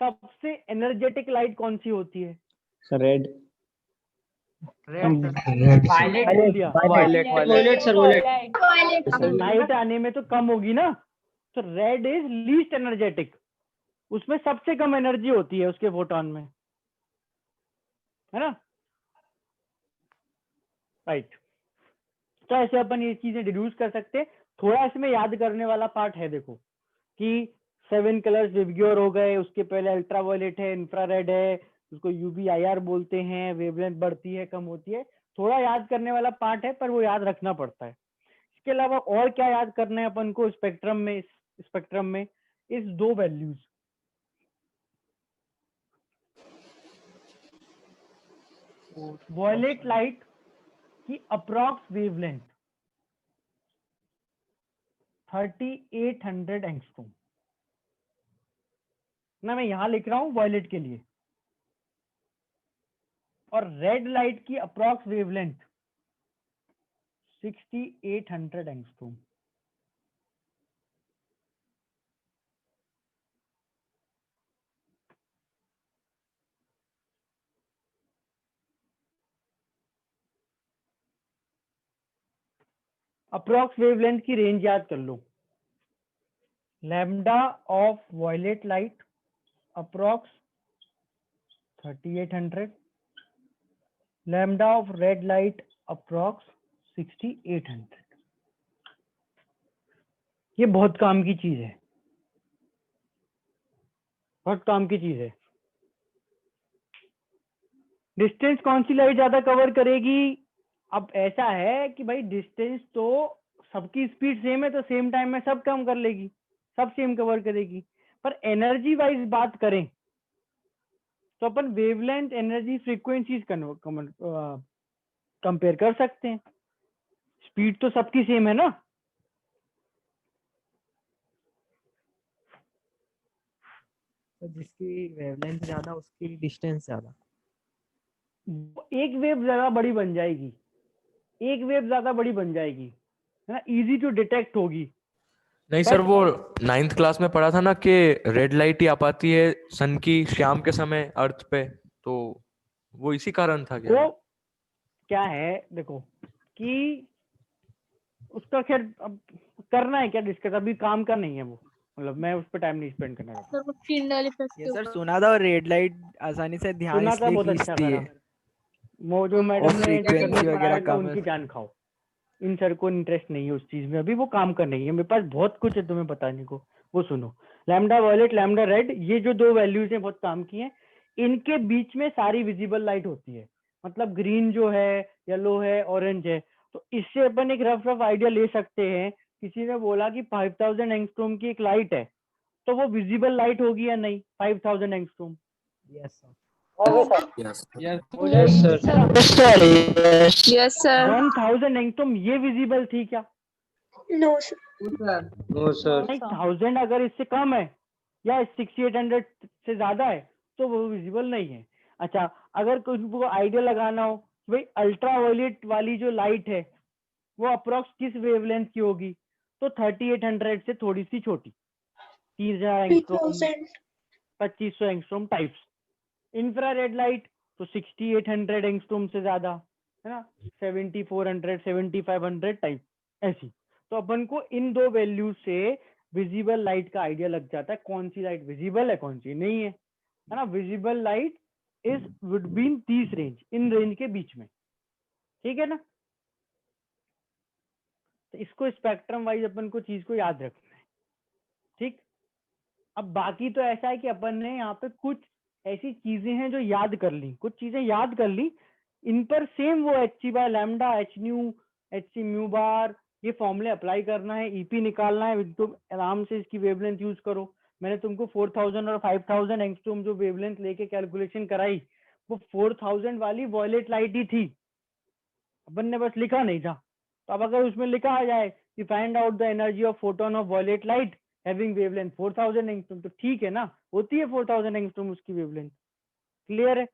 सबसे एनर्जेटिक लाइट कौन सी होती है? रेड। लाइट आने में तो कम होगी ना, तो रेड इज लीस्ट एनर्जेटिक, उसमें सबसे कम एनर्जी होती है उसके फोटोन में, है ना, राइट। तो ऐसे अपन ये चीजें डिड्यूस कर सकते हैं। थोड़ा इसमें याद करने वाला पार्ट है, देखो कि 7 कलर्स विबग्योर हो गए, उसके पहले अल्ट्रावायलेट है, इंफ्रारेड है, उसको यूवी आईआर बोलते हैं, वेवलेंथ बढ़ती है कम होती है, थोड़ा याद करने वाला पार्ट है, पर वो याद रखना पड़ता है। इसके अलावा और क्या याद करना है अपन को स्पेक्ट्रम में इस 2 वैल्यूज, वॉयलेट लाइट की अप्रॉक्स वेवलेंथ 3800 एंगस्ट्रॉम ना, मैं यहाँ लिख रहा हूँ वॉयलेट के लिए। और रेड लाइट की approx wavelength 6800 angstrom. Approx wavelength की रेंज याद कर लो। Lambda of violet light approx 3800, lambda of red light approx 6800। ये बहुत काम की चीज है, बहुत काम की चीज है। डिस्टेंस कौन सी लाइट ज्यादा कवर करेगी? अब ऐसा है कि भाई डिस्टेंस तो सबकी स्पीड सेम है, तो सेम टाइम में सब कम कर लेगी, सब सेम कवर करेगी। पर एनर्जी वाइज बात करें तो अपन वेवलेंथ, एनर्जी, फ्रीक्वेंसीज कंपेयर कर सकते हैं। स्पीड तो सबकी सेम है ना। तो जिसकी वेवलेंथ ज्यादा उसकी डिस्टेंस ज्यादा। एक वेव ज्यादा बड़ी बन जाएगी, एक वेव ज्यादा बड़ी बन जाएगी, है ना, इजी टू डिटेक्ट होगी। नहीं सर, वो 9th क्लास में पढ़ा था ना कि रेड लाइट ही आ पाती है सन की शाम के समय अर्थ पे, तो वो इसी कारण था क्या? वो क्या है देखो कि उसका खैर अब करना है क्या डिस्कस, अभी काम का नहीं है वो, मतलब मैं उस पर टाइम नहीं स्पेंड करना चाहता। सर वो टिंडल इफेक्ट के ये सर ऊपर। सुना था, और रेड लाइट आसानी से ध्यान सुना था, इसलिए बहुत अच्छा खींचती करा। है। वो जो मैडम ने frequency टेक्निक वगैरह पढ़ाया था कम है। उनकी जान खाओ। इन सर को इंटरेस्ट नहीं है उस चीज में, अभी वो काम कर नहीं है। मेरे पास बहुत कुछ है तुम्हें बताने को, वो सुनो। लैम्डा वॉयलेट, लैम्डा रेड, ये जो दो वैल्यूज हैं बहुत काम की हैं। इनके बीच में सारी विजिबल लाइट होती है, मतलब ग्रीन जो है, येलो है, ऑरेंज है। तो इससे अपन एक रफ रफ आइडिया ले सकते हैं। किसी ने बोला कि 5000 एंगस्ट्रॉम की एक लाइट है, तो वो विजिबल लाइट होगी या नहीं? 5000 एंगस्ट्रॉम यस सर। यस हो जाएगी सर। है ना? Yes sir. 1000 एंगस्ट्रॉम ये विजिबल थी क्या? No sir. No sir. नहीं, 1000 अगर इससे कम है या 6800 से ज्यादा है तो वो विजिबल नहीं है। अच्छा, अगर कुछ आइडिया लगाना हो भाई अल्ट्रा वायलेट वाली जो लाइट है वो अप्रोक्स किस वेवलेंथ की होगी, तो 3800 से थोड़ी सी छोटी, 3000 angstrom, 2500 angstrom types. Infrared light तो 6800 एंगस्ट्रॉम से ज्यादा, है ना, 7400, 7500 टाइप ऐसी। तो अपन को इन दो वैल्यू से विजिबल लाइट का आइडिया लग जाता है, कौन सी लाइट विजिबल है, कौन सी नहीं है ना। Visible light is would be in this range, in range के बीच में, ठीक है ना। तो इसको स्पेक्ट्रम वाइज अपन को चीज को याद रखना है, ठीक। अब बाकी तो ऐसा है कि अपन ने यहाँ पे कुछ ऐसी चीजें हैं जो याद कर ली, कुछ चीजें याद कर ली, इन पर सेम वो H C by lambda, H nu, H C mu bar, ये फॉर्मूले अप्लाई करना है, ईपी निकालना है। तुम आराम से इसकी वेवलेंथ यूज करो। मैंने तुमको 4000 और 5000 एंगस्ट्रॉम जो वेवलेंथ लेके कैलकुलेशन कराई, वो 4000 वाली वॉयलेट लाइट ही थी, अपन ने बस लिखा नहीं था। तो अब अगर उसमें लिखा आ जाए कि find out the energy of photon of violet light having wavelength 4000 angstrom, तो ठीक है ना, होती है 4000 एंगस्ट्रॉम उसकी वेवलेंथ। क्लियर है?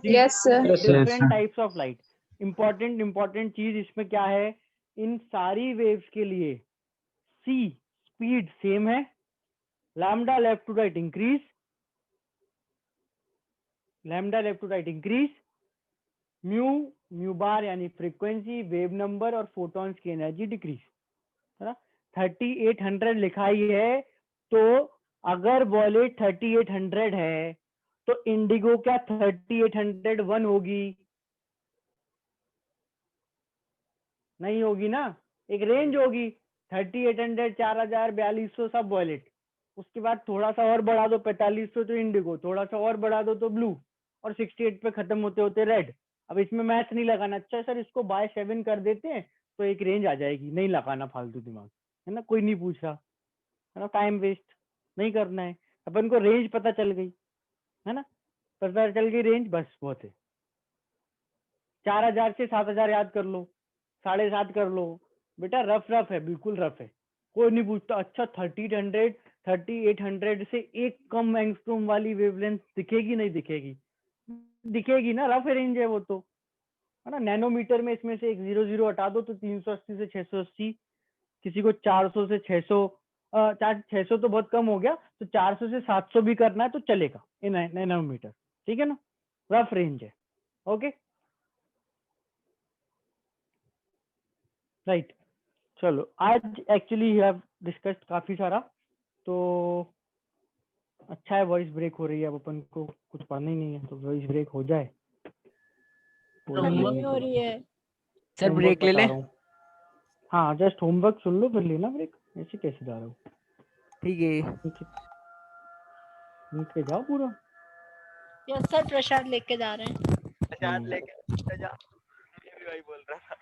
Yes sir. Different types of light. Important चीज इसमें क्या है, इन सारी वेव्स के लिए सी स्पीड सेम है, lambda left to right increase, lambda left to right increase, mu bar यानी फ्रीक्वेंसी, वेव नंबर और फोटॉन्स की एनर्जी डिक्रीज, है ना। 3800 लिखाई है, तो अगर वॉयलेट 3800 है तो इंडिगो क्या 3801 होगी? नहीं होगी ना, एक रेंज होगी। 3800, 4000, 4200 सब वॉयलेट। उसके बाद थोड़ा सा और बढ़ा दो 4500 तो इंडिगो, थोड़ा सा और बढ़ा दो तो ब्लू, और 68 पे खत्म होते होते रेड। अब इसमें मैथ नहीं लगाना। अच्छा सर इसको बाय 7 कर देते हैं तो एक रेंज आ जाएगी, नहीं लगाना फालतू दिमाग, है ना, कोई नहीं पूछ रहा, है ना, टाइम वेस्ट नहीं करना है। अपन को रेंज पता चल गई, है ना, पता चल गई रेंज, बस बहुत है। 4000 से 7000 याद कर लो, 7.5 कर लो, बेटा रफ है, बिल्कुल रफ है, कोई नहीं पूछता। अच्छा 3800 3800 से एक कम एंगस्ट्रॉम वाली वेवलेंथ दिखेगी नहीं दिखेगी? दिखेगी ना, रफ रेंज है वो तो, है ना। नैनोमीटर में इसमें से एक 00 हटा दो तो 380 से 680, किसी को 400 से 600, 600 तो बहुत कम हो गया, तो 400 से 700 भी करना है तो चलेगा इन नैनोमीटर, ठीक है ना। रफ रेंज है, ओके राइट। चलो आज एक्चुअली हैव डिस्कस्ड काफी सारा, तो अच्छा है वॉइस ब्रेक हो रही है, अब अपन को कुछ पढ़ना ही नहीं है तो वॉइस ब्रेक हो जाए। नहीं हो रही है। सर ब्रेक ले ले। हाँ जस्ट होमवर्क सुन लो फिर लेना ब्रेक, ऐसे कैसे जा रहे हो? ठीक है नीचे जाओ पूरा। यस सर, प्रसाद लेके जा रहे हैं। प्रसाद लेके जा, मैं भी वही बोल रहा था।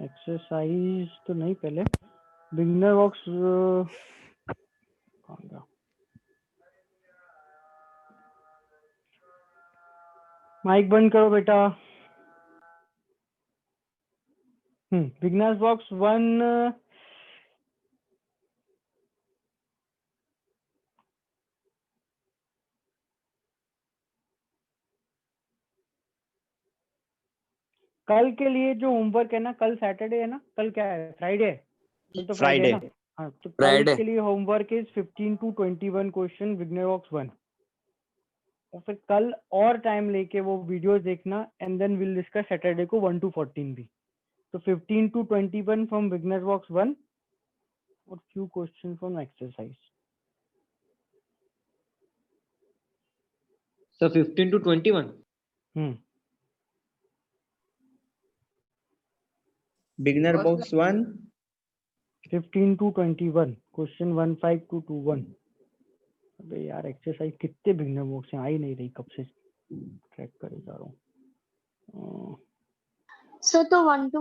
एक्सरसाइज तो नहीं, पहले बिगिनर बॉक्स माइक बंद करो बेटा। बिगिनर्स बॉक्स 1 कल के लिए जो होमवर्क है ना, कल सैटरडे है ना, कल क्या है, फ्राइडे है, कल तो फ्राइडे है ना। हाँ तो कल Friday. के लिए homework is 15 to 21 question beginner box 1, और फिर कल और टाइम लेके वो वीडियोस देखना, and then will discuss Saturday को 1 to 14 भी। तो 15 to 21 फ्रॉम बिगिनर बॉक्स 1 और few question from exercise. So 15 to 21. Beginner box 1 15 to 21 question 15 to 21। अबे यार एक्सरसाइज कितने बिगिनर बॉक्स हैं, आ ही नहीं रही, कब से ट्रैक करे जा रहा हूँ। सर तो 1 to